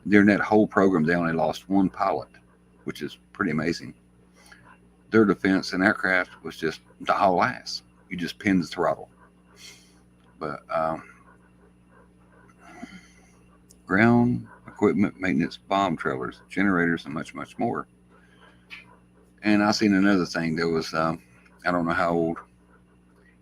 During that whole program, they only lost one pilot, which is pretty amazing. Their defense and aircraft was just the whole ass. You just pin the throttle. But ground equipment maintenance, bomb trailers, generators, and much, much more. And I seen another thing. There was, I don't know how old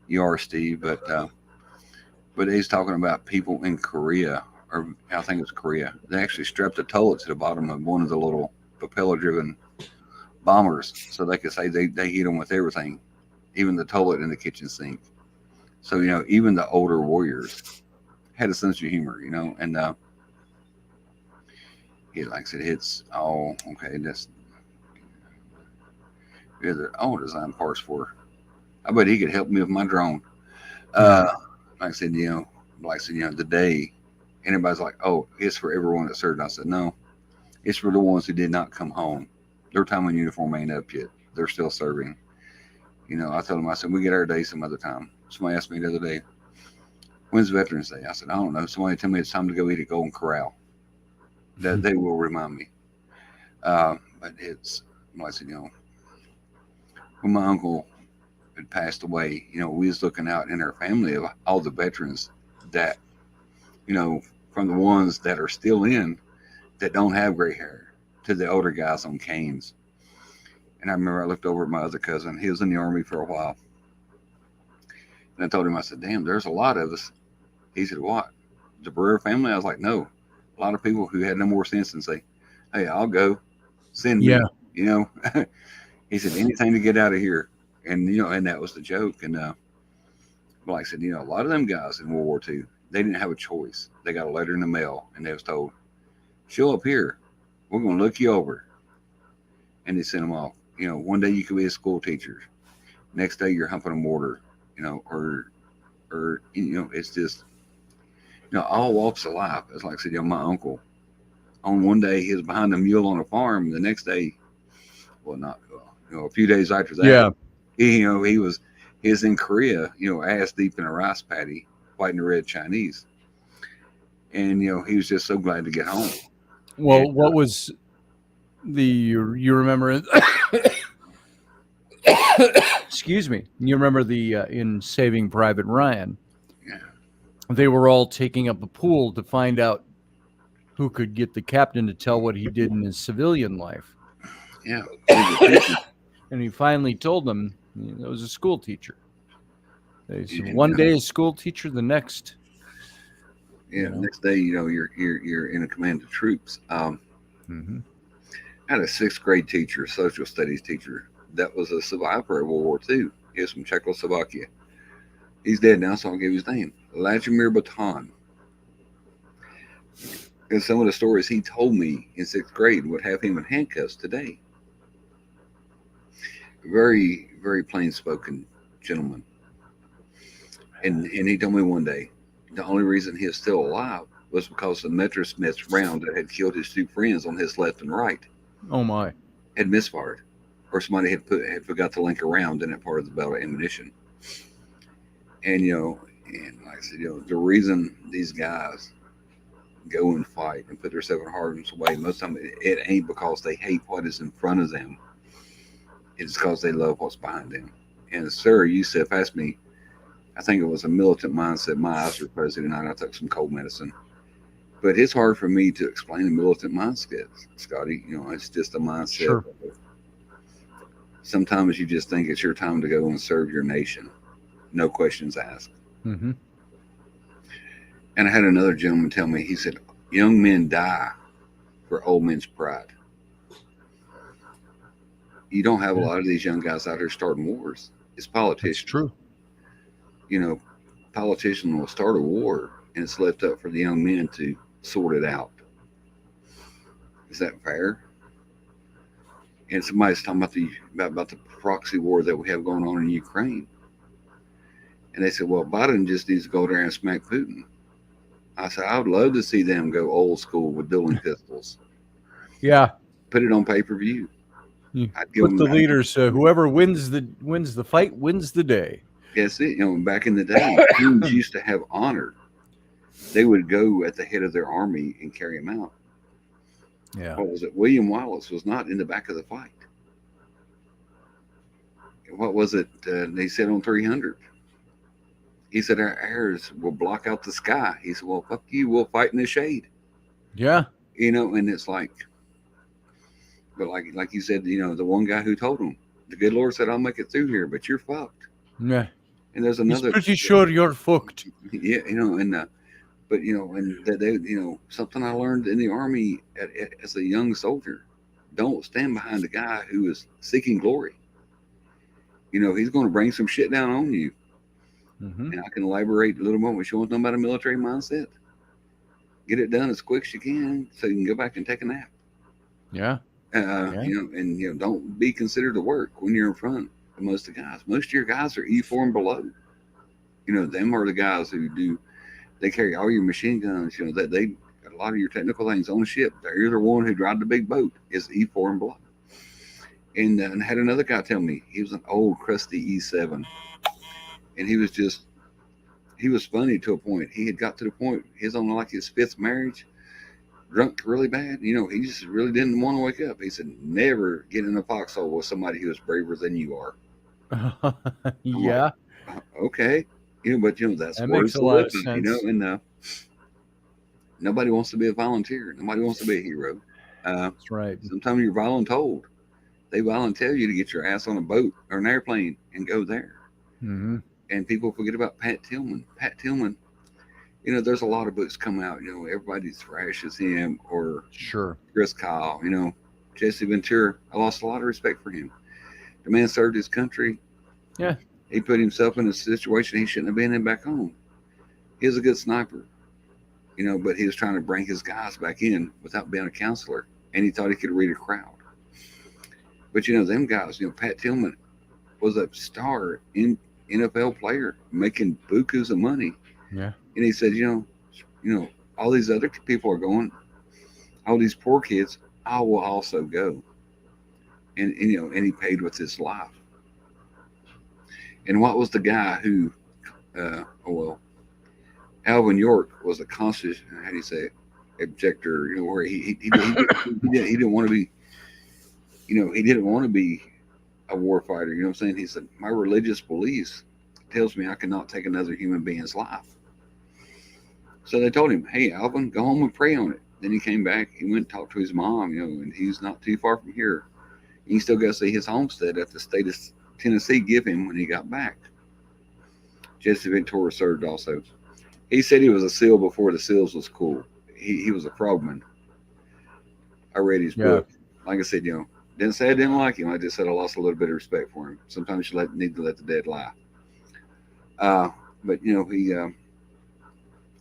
you are, Steve, but he's talking about people in Korea, or I think it's Korea. They actually strapped a toilet to the bottom of one of the little propeller-driven bombers, so they could say they hit them with everything, even the toilet in the kitchen sink. So even the older warriors had a sense of humor, and he like I said, it's all okay. That's they're all design parts for. I bet he could help me with my drone. Like I said, the day, anybody's like, oh, it's for everyone that served. I said, no, it's for the ones who did not come home. Their time in uniform ain't up yet. They're still serving. I told them, I said, we get our day some other time. Somebody asked me the other day, when's Veterans Day? I said, I don't know. Somebody tell me it's time to go eat at Golden Corral. That they will remind me. But it's, like I said, when my uncle had passed away, we was looking out in our family of all the veterans that, from the ones that are still in that don't have gray hair to the older guys on canes. And I remember I looked over at my other cousin. He was in the Army for a while. And I told him, I said, damn, there's a lot of us. He said, what? The Brewer family? I was like, no. A lot of people who had no more sense than say, hey, I'll go. Send me. Yeah. He said, anything to get out of here. And, and that was the joke. And, like I said, a lot of them guys in World War II, they didn't have a choice. They got a letter in the mail and they was told, show up here. We're going to look you over. And they sent them off. One day you could be a school teacher. Next day you're humping a mortar, or it's just, all walks of life. It's like I said, my uncle, on one day he was behind a mule on a farm. The next day, a few days after that, he He was in Korea, ass deep in a rice paddy, fighting the Red Chinese, and he was just so glad to get home. Well, And, what was you remember? Excuse me. You remember in Saving Private Ryan? yeah, They were all taking up a pool to find out who could get the captain to tell what he did in his civilian life. yeah, he was a teacher. And he finally told them it was a school teacher. They said And, one day a school teacher, the next. next day, you're in a command of troops. Mm-hmm. I had a 6th grade teacher, a social studies teacher, that was a survivor of World War II. He was from Czechoslovakia. He's dead now, so I'll give his name. Vladimir Baton. And some of the stories he told me in 6th grade would have him in handcuffs today. Very, very plain-spoken gentleman. And he told me one day, the only reason he is still alive was because the Messerschmitt round that had killed his 2 friends on his left and right Oh my! had misfired, or somebody had forgot to link a round in that part of the belt of ammunition. And and like I said, the reason these guys go and fight and put themselves in harm's way, most of the time it ain't because they hate what is in front of them. It's because they love what's behind them. And sir, you said, asked me, I think it was a militant mindset. My eyes were closed and I took some cold medicine. But it's hard for me to explain a militant mindset, Scotty. It's just a mindset. Sure. Sometimes you just think it's your time to go and serve your nation. No questions asked. Mm-hmm. And I had another gentleman tell me, he said, young men die for old men's pride. You don't have a lot of these young guys out there starting wars. It's politicians. It's true. Politicians will start a war and it's left up for the young men to sort it out. Is that fair? And somebody's talking about the proxy war that we have going on in Ukraine. And they said, well, Biden just needs to go there and smack Putin. I said, I would love to see them go old school with dueling pistols. Yeah. Put it on pay-per-view. Put the leaders, whoever wins the fight wins the day. That's it. Back in the day, kings used to have honor. They would go at the head of their army and carry them out. Yeah. What was it? William Wallace was not in the back of the fight. What was it? They said on 300. He said, our airs will block out the sky. He said, well, fuck you. We'll fight in the shade. Yeah. And it's like, but like you said, the one guy who told him, the good Lord said, I'll make it through here, but you're fucked. Yeah. And there's another. He's pretty sure you're fucked. Yeah. But and they, something I learned in the Army as a young soldier, don't stand behind a guy who is seeking glory. He's going to bring some shit down on you. Mm-hmm. And I can elaborate a little more. If you want to know about a military mindset, get it done as quick as you can so you can go back and take a nap. Yeah. Don't be considered to work when you're in front of most of the guys. Most of your guys are E4 and below. Them are the guys who they carry all your machine guns. That they got a lot of your technical things on the ship. They're the one who drive the big boat is E4 and below. And I had another guy tell me he was an old crusty E7, and he was funny to a point. He had got to the point he was on like his 5th marriage, drunk really bad. He just really didn't want to wake up. He said, never get in a foxhole with somebody who is braver than you are. Yeah. Like, okay. But that makes a lot of sense. And nobody wants to be a volunteer. Nobody wants to be a hero. That's right. Sometimes you're voluntold. They volunteer you to get your ass on a boat or an airplane and go there. Mm-hmm. And people forget about Pat Tillman. Pat Tillman, there's a lot of books come out. Everybody thrashes him or sure Chris Kyle. Jesse Ventura. I lost a lot of respect for him. The man served his country. Yeah. He put himself in a situation he shouldn't have been in back home. He was a good sniper, but he was trying to bring his guys back in without being a counselor, and he thought he could read a crowd. But them guys, Pat Tillman was a star in NFL player making bukus of money. Yeah. And he said, all these other people are going, all these poor kids, I will also go. And he paid with his life. And what was the guy who, Alvin York was a conscious, how do you say it, objector, where he didn't want to be, he didn't want to be a war fighter. You know what I'm saying? He said, my religious beliefs tells me I cannot take another human being's life. So they told him, hey, Alvin, go home and pray on it. Then he came back. He went and talked to his mom, and he's not too far from here. He still got to see his homestead that the state of Tennessee give him when he got back. Jesse Ventura served also. He said he was a SEAL before the SEALs was cool. He was a frogman. I read his book. Like I said, didn't say I didn't like him. I just said I lost a little bit of respect for him. Sometimes you need to let the dead lie. But he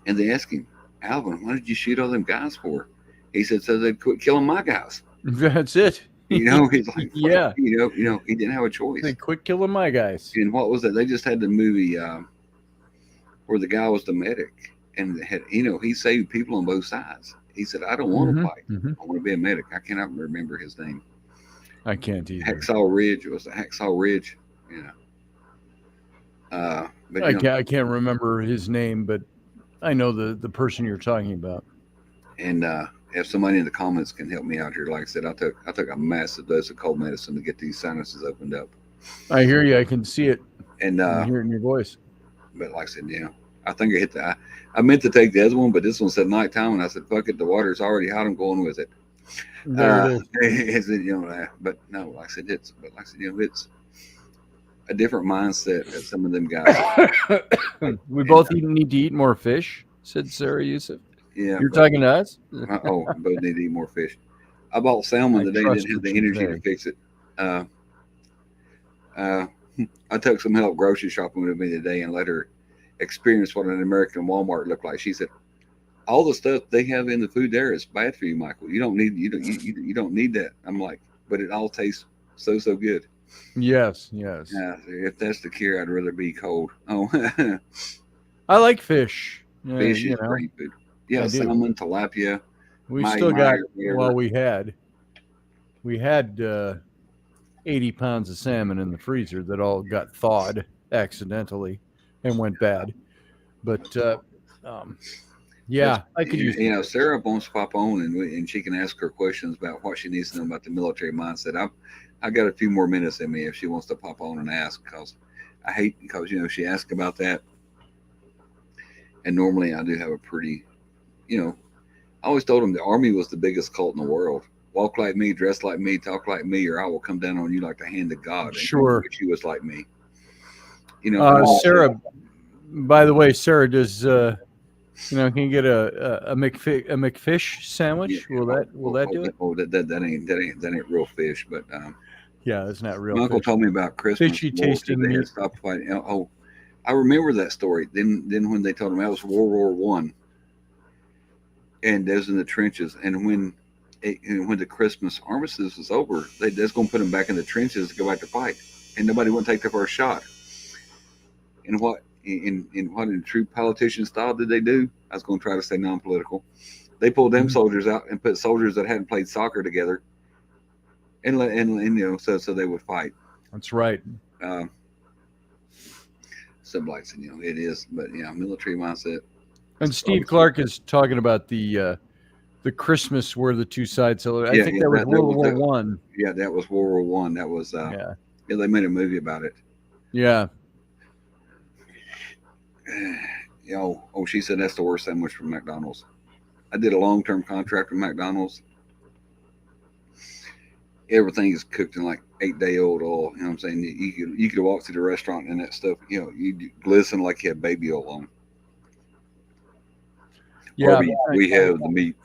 and they asked him, Alvin, why did you shoot all them guys for? He said, so they'd quit killing my guys. That's it. He's like, yeah. He didn't have a choice. They quit killing my guys. And what was that? They just had the movie where the guy was the medic, and he saved people on both sides. He said, I don't want to fight. I want to be a medic. I cannot remember his name. I can't either. Hacksaw Ridge. It was the Hacksaw Ridge. But I can't remember his name, but I know the person you're talking about. And if somebody in the comments can help me out here, like I said, I took a massive dose of cold medicine to get these sinuses opened up. I hear you. I can see it. And I hear it in your voice. But like I said, I think I hit that. I meant to take the other one, but this one said nighttime, and I said, fuck it, the water's already hot. I'm going with it. There it is. But no, like I said, it's a different mindset that some of them guys. We both need to eat more fish, said Sarah Yusuf. Yeah. You're talking to us? We both need to eat more fish. I bought salmon today, didn't have the energy to fix it. I took some help grocery shopping with me today and let her experience what an American Walmart looked like. She said, all the stuff they have in the food there is bad for you, Michael. You don't need that. I'm like, but it all tastes so good. Yes. If that's the cure, I'd rather be cold. Oh, I like fish. Fish is great food. Yeah, salmon, tilapia. We still got. Well, we had 80 pounds of salmon in the freezer that all got thawed accidentally and went bad. But I could use. Sarah wants to pop on and she can ask her questions about what she needs to know about the military mindset. I got a few more minutes in me if she wants to pop on and ask, because she asked about that, and normally I do have a pretty, I always told them the Army was the biggest cult in the world. Walk like me, dress like me, talk like me, or I will come down on you like the hand of God. Sure. And she was like me. Sarah, by the way, Sarah, does can you get a McFish sandwich? Yeah, will that do it? Oh, that ain't real fish, but yeah, it's not real. My uncle told me about Christmas. Fishy tasting meat. They had stopped fighting. Oh, I remember that story. Then when they told him that was World War I, and they was in the trenches, and when the Christmas armistice was over, they just gonna put them back in the trenches to go back to fight, and nobody would take the first shot. And what in true politician style did they do? I was going to try to stay non-political. They pulled them soldiers out and put soldiers that hadn't played soccer together, and so they would fight. That's right. Sublights, it is, but military mindset. And Steve Clark is talking about the Christmas where the two sides celebrate. I think that was World War One. Yeah, that was World War One. That was they made a movie about it. Yeah. She said that's the worst sandwich from McDonald's. I did a long-term contract with McDonald's. Everything is cooked in like 8-day-old oil. You know what I'm saying? You could walk through the restaurant and that stuff, you glisten like you had baby oil on. Yeah, we have the meat.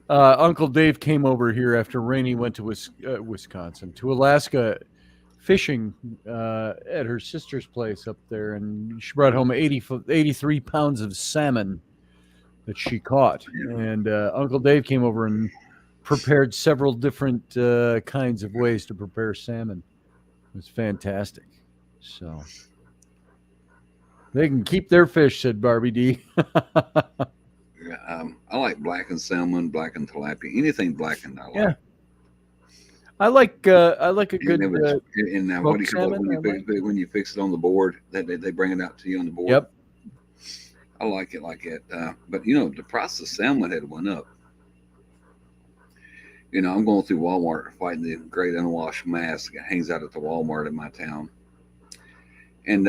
Uncle Dave came over here after Rainey went to Wisconsin, to Alaska, fishing at her sister's place up there, and she brought home 83 pounds of salmon that she caught. And Uncle Dave came over and prepared several different kinds of ways to prepare salmon. It was fantastic. So they can keep their fish, said Barbie D. I like blackened salmon, blackened tilapia, anything blackened. I like. I like a And good it was, and what do smoked you call it salmon. I like. when you fix it on the board? That they bring it out to you on the board. Yep. I like it like it. But you know, the price of salmon had went up. You know, I'm going through Walmart fighting the great unwashed mass that hangs out at the Walmart in my town, and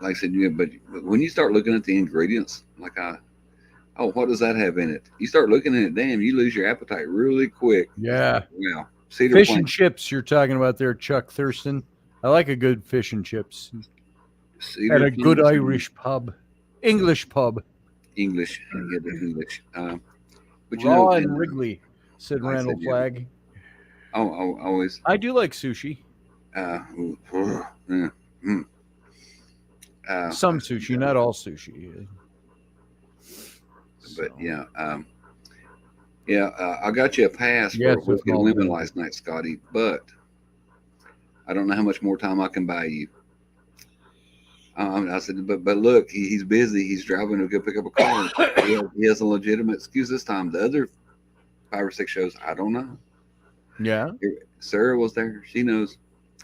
like I said, yeah. But when you start looking at the ingredients, oh, what does that have in it? You start looking at it, damn, you lose your appetite really quick. Yeah. Wow, cedar Fish plank, and chips you're talking about there, Chuck Thurston. I like a good fish and chips at cedar a good planks, Irish pub. English pub. English, yeah, the English. But you Raw know, and Wrigley, said like I Randall said, yeah, Flagg. I always, I do like sushi. yeah, Some sushi, not all sushi. but So, yeah, I got you a pass yeah, for it's a Wicked small Women thing. last night, Scotty, but I don't know how much more time I can buy you. I said, but look, he's busy. He's driving to go pick up a car. He has a legitimate excuse this time. The other 5 or 6 shows, I don't know. Yeah. Sarah was there. She knows.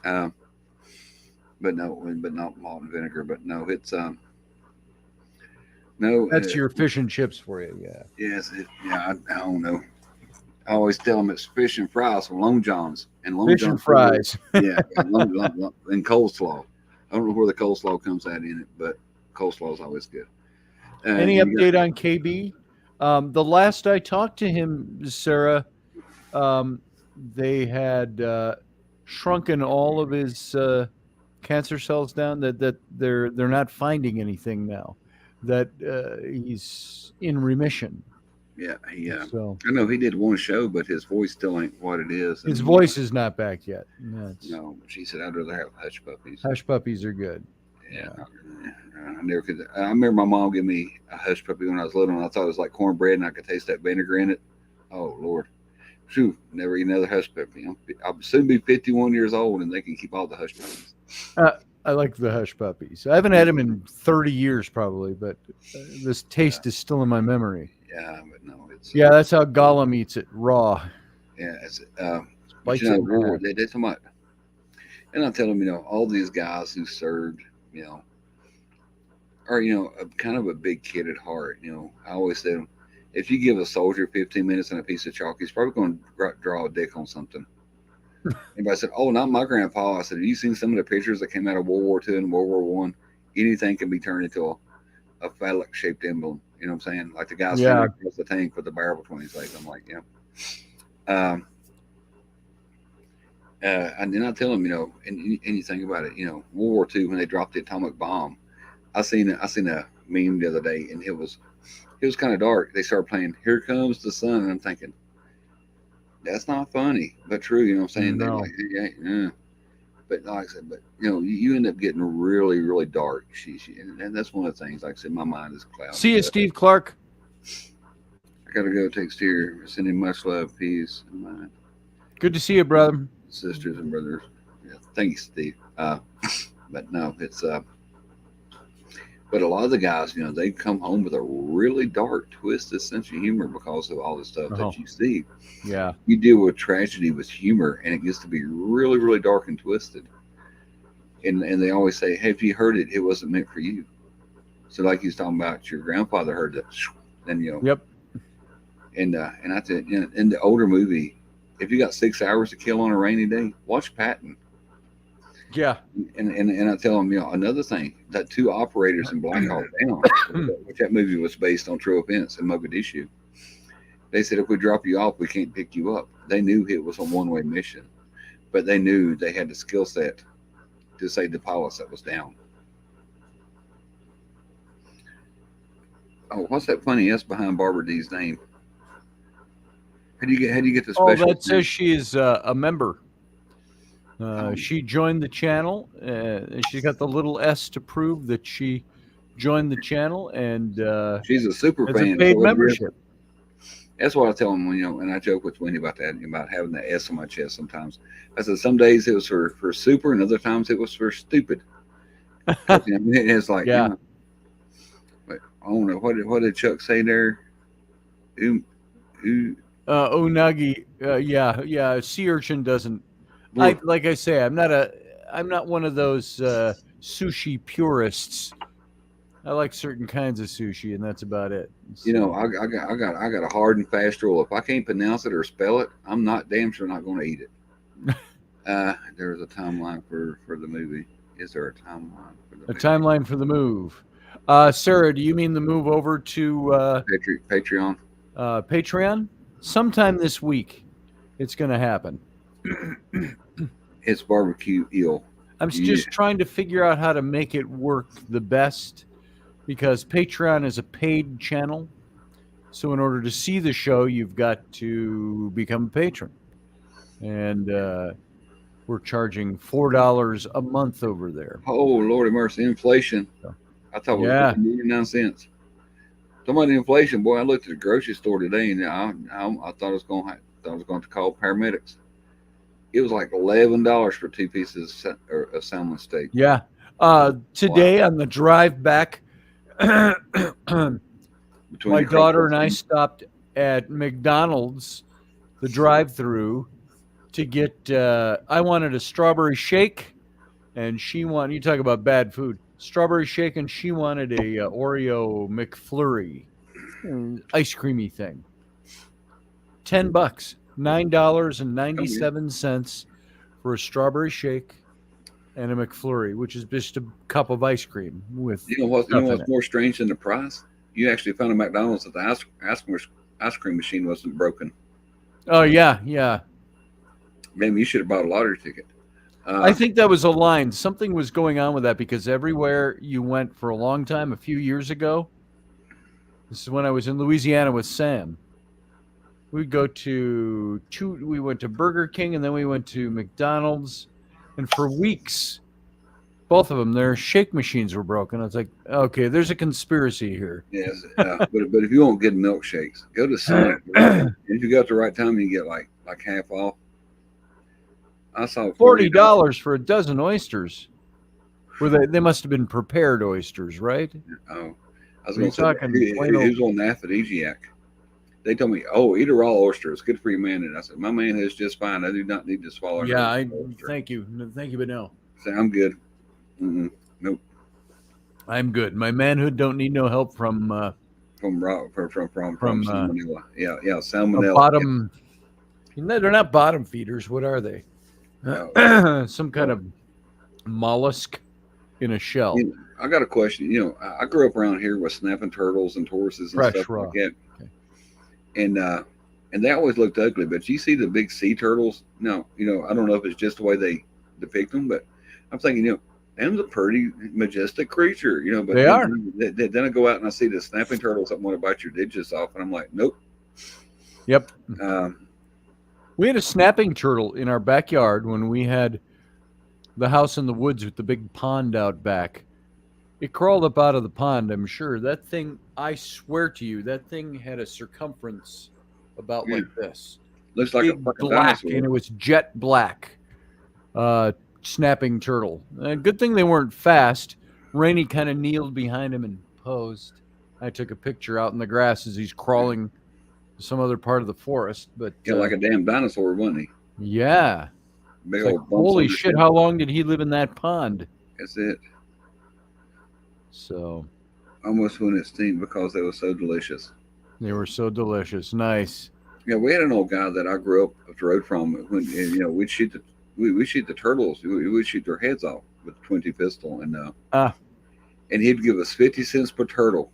But not malt and vinegar. But no, it's no. That's your fish and chips for you. Yeah. Yes, I don't know. I always tell them it's fish and fries from Long John's and Long Fish John's and fries. Yeah, and coleslaw. I don't know where the coleslaw comes out in it, but coleslaw is always good. Any update on KB? The last I talked to him, Sarah, they had shrunken all of his cancer cells down. That they're not finding anything now. That he's in remission. Yeah, So I know he did one show, but his voice still ain't what it is. his voice is not back yet. No, she said I'd rather have hush puppies. Hush puppies are good. Yeah, I never could. I remember my mom gave me a hush puppy when I was little, and I thought it was like cornbread, and I could taste that vinegar in it. Oh Lord, phew, never eat another hush puppy. I'll soon be 51 years old, and they can keep all the hush puppies. I like the hush puppies. I haven't had them in 30 years probably, but this taste is still in my memory. Yeah, but no, it's that's how Gollum eats it, raw. yeah, it's Bites you know, it in half. they did so much, and I tell them, you know, all these guys who served, you know, are kind of a big kid at heart. You know, I always said, if you give a soldier 15 minutes and a piece of chalk, he's probably going to draw a dick on something. Anybody said, "Oh, not my grandpa." I said, "Have you seen some of the pictures that came out of World War II and World War One? Anything can be turned into a phallic-shaped emblem." You know what I'm saying? Like the guy's standing across the tank with the barrel between his legs. I'm like, yeah. And then I tell him, you know, and you think about it, you know, World War II when they dropped the atomic bomb. I seen a meme the other day, and it was kind of dark. They started playing "Here Comes the Sun," and I'm thinking, that's not funny, but true. You know what I'm saying? No. They're like, yeah. But like I said, you know, you end up getting really, really dark. And that's one of the things. Like I said, my mind is clouded. See you, Steve Clark. I gotta go. Takes care. Sending much love, peace, and my Good to see you, brother. sisters and brothers. Yeah, thank you, Steve. But no, it's But a lot of the guys, you know, they come home with a really dark, twisted sense of humor because of all the stuff that you see. Yeah. You deal with tragedy with humor, and it gets to be really, really dark and twisted. And they always say, "Hey, if you heard it, it wasn't meant for you." So, like he's talking about, your grandfather heard that, and you know. Yep. And I said, you know, in the older movie, if you got 6 hours to kill on a rainy day, watch Patton. Yeah. And I tell them, you know, another thing, that 2 operators in Black Hawk Down, which that movie was based on true events in Mogadishu, they said, if we drop you off, we can't pick you up. They knew it was a one-way mission, but they knew they had the skill set to save the pilots that was down. Oh, what's that funny S behind Barbara D's name? How do you get the special? Oh, that says she is a member. She joined the channel. She got the little S to prove that she joined the channel, and she's a super it's fan. a paid membership. That's what I tell them, you know, and I joke with Wendy about that, about having the S on my chest sometimes. I said some days it was for super, and other times it was for stupid. You know, it's like, yeah. You know, but I don't know, what did Chuck say there? Unagi. Yeah. Sea urchin doesn't. Like I say, I'm not one of those sushi purists. I like certain kinds of sushi, and that's about it. You know, I got a hard and fast rule. If I can't pronounce it or spell it, I'm not damn sure not going to eat it. There's a timeline for the movie. Is there a timeline for the movie? Timeline for the move? Sarah, do you mean the move over to Patreon? Patreon? Sometime this week, it's going to happen. It's barbecue eel. I'm just trying to figure out how to make it work the best, because Patreon is a paid channel. So in order to see the show, you've got to become a patron. And we're charging $4 a month over there. Oh, Lord of mercy, inflation. I thought it was 99 cents. Talking about the inflation, boy, I looked at the grocery store today, and I thought I was going to call paramedics. It was like $11 for 2 pieces of salmon steak. Yeah. Today on the drive back, my daughter and I stopped at McDonald's, the drive-through, to get. I wanted a strawberry shake, and she wanted. You talk about bad food. Strawberry shake, and she wanted a Oreo McFlurry, ice creamy thing. $10, $9.97 for a strawberry shake and a McFlurry, which is just a cup of ice cream with. You know what's more strange than the price? You actually found a McDonald's that the ice cream machine wasn't broken. Oh yeah. Maybe you should have bought a lottery ticket. I think that was a line. Something was going on with that, because everywhere you went for a long time, a few years ago, this is when I was in Louisiana with Sam, we went to Burger King, and then we went to McDonald's, and for weeks, both of them, their shake machines were broken. I was like, okay, there's a conspiracy here. Yes, but if you want good milkshakes, go to Sonic. If you go at the right time, you get like half off. I saw $40 for a dozen oysters. They must have been prepared oysters, right? Oh, I was going to say, he was on the aphrodisiac. They told me, eat a raw oyster. It's good for your man. And I said, my man is just fine. I do not need to swallow. Yeah, thank you, but no. I say, I'm good. Nope. I'm good. My manhood don't need no help from salmonella. Yeah, salmonella. Bottom. They're not bottom feeders. What are they? Some kind of mollusk in a shell. I got a question. I grew up around here with snapping turtles and tortoises and stuff like that. Okay. And they always looked ugly. But you see the big sea turtles? No, I don't know if it's just the way they depict them, but I'm thinking, them's a pretty majestic creature, But they are. Then I go out and I see the snapping turtles that want to bite your digits off, and I'm like, nope. Yep. We had a snapping turtle in our backyard when we had the house in the woods with the big pond out back. It crawled up out of the pond, I'm sure. That thing, I swear to you, that thing had a circumference about like this. Looks like big a fucking black, dinosaur. And it was jet black. Snapping turtle. Good thing they weren't fast. Rainey kind of kneeled behind him and posed. I took a picture out in the grass as he's crawling to some other part of the forest. But like a damn dinosaur, wasn't he? Yeah. Big old old holy shit! How long did he live in that pond? That's it. So almost went extinct because they were so delicious. They were so delicious. Nice. Yeah, we had an old guy that I grew up up the road from. When we'd shoot the turtles. We'd shoot their heads off with a 20 pistol, and he'd give us 50 cents per turtle.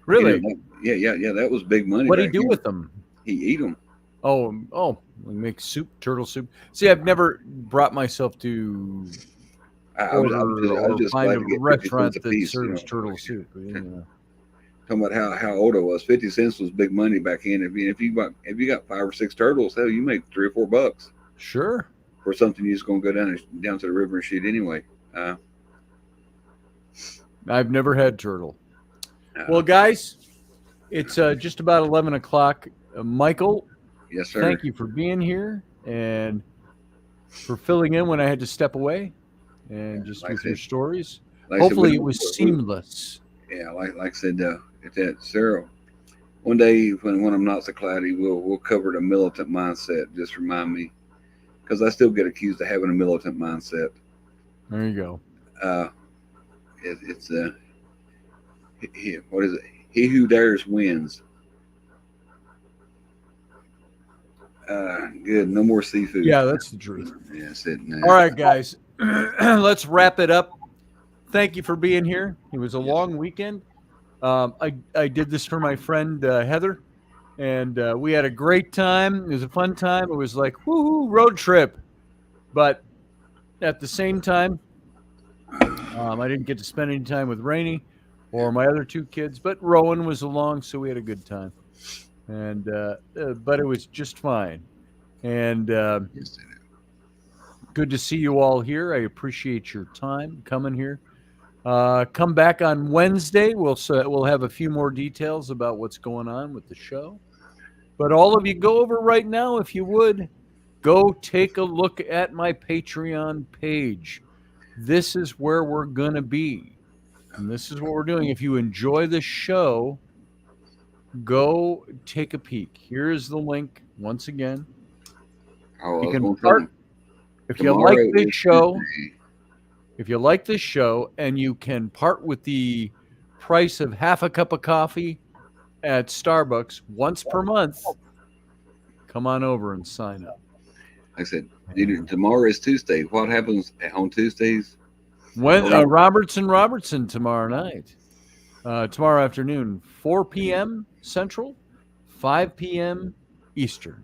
Really? Yeah. That was big money. What did he do with them? He eat them. Oh, make soup, turtle soup. See, I've never brought myself to find a restaurant that serves turtle soup. Talking about how old I was. 50 cents was big money back then. If you got 5 or 6 turtles, hell, you make $3 or $4. Sure. For something you're just gonna go down to the river and shoot anyway. I've never had turtle. Well, guys, it's just about 11 o'clock. Michael, yes, sir. Thank you for being here and for filling in when I had to step away, and just with your stories. Hopefully, it was seamless. Yeah, like I said, Sarah, One day when I'm not so cloudy, we'll cover the militant mindset. Just remind me, because I still get accused of having a militant mindset. There you go. It's what is it? He who dares wins. Good. No more seafood. Yeah, that's the truth. Yeah, that's it. No. All right, guys. Let's wrap it up. Thank you for being here. It was a long weekend. I did this for my friend Heather, and we had a great time. It was a fun time. It was like, woohoo, road trip. But at the same time, I didn't get to spend any time with Rainey or my other two kids, but Rowan was along, so we had a good time. And but it was just fine. And good to see you all here. I appreciate your time coming here. Come back on Wednesday. We'll have a few more details about what's going on with the show. But all of you, go over right now, if you would. Go take a look at my Patreon page. This is where we're going to be. And this is what we're doing. If you enjoy the show, go take a peek. Here's the link once again. You can part, if you like this show, if you like this show and you can part with the price of half a cup of coffee at Starbucks once per month, come on over and sign up. Like I said, tomorrow is Tuesday. What happens on Tuesdays? Robertson tomorrow night. Tomorrow afternoon, 4 p.m. Central, 5 p.m. Eastern.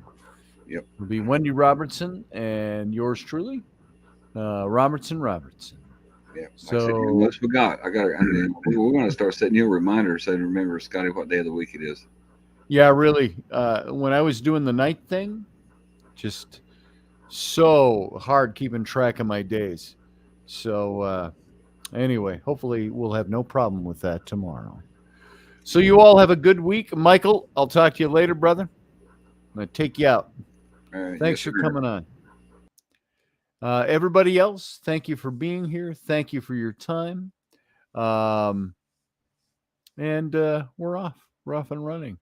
Yep. It'll be Wendy Robertson and yours truly, Robertson. Yeah. So I almost forgot. We're going to start setting you a reminder so to remember, Scotty, what day of the week it is. Yeah, really. When I was doing the night thing, just so hard keeping track of my days. So anyway, hopefully we'll have no problem with that tomorrow. So you all have a good week. Michael, I'll talk to you later, brother. I'm going to take you out. Thanks for coming on. Everybody else, thank you for being here. Thank you for your time. And we're off. We're off and running.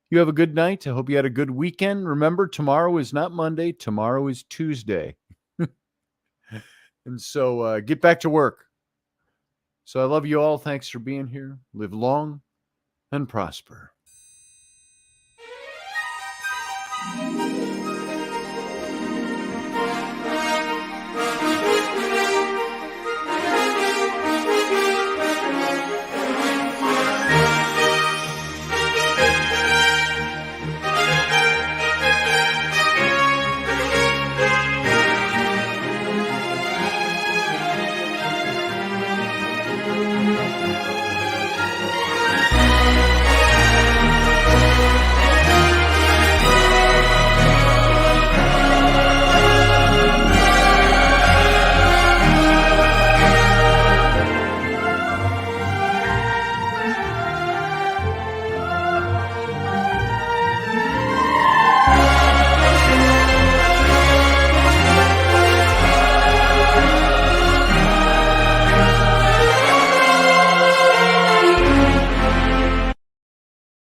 You have a good night. I hope you had a good weekend. Remember, tomorrow is not Monday. Tomorrow is Tuesday. And so get back to work. So I love you all. Thanks for being here. Live long and prosper.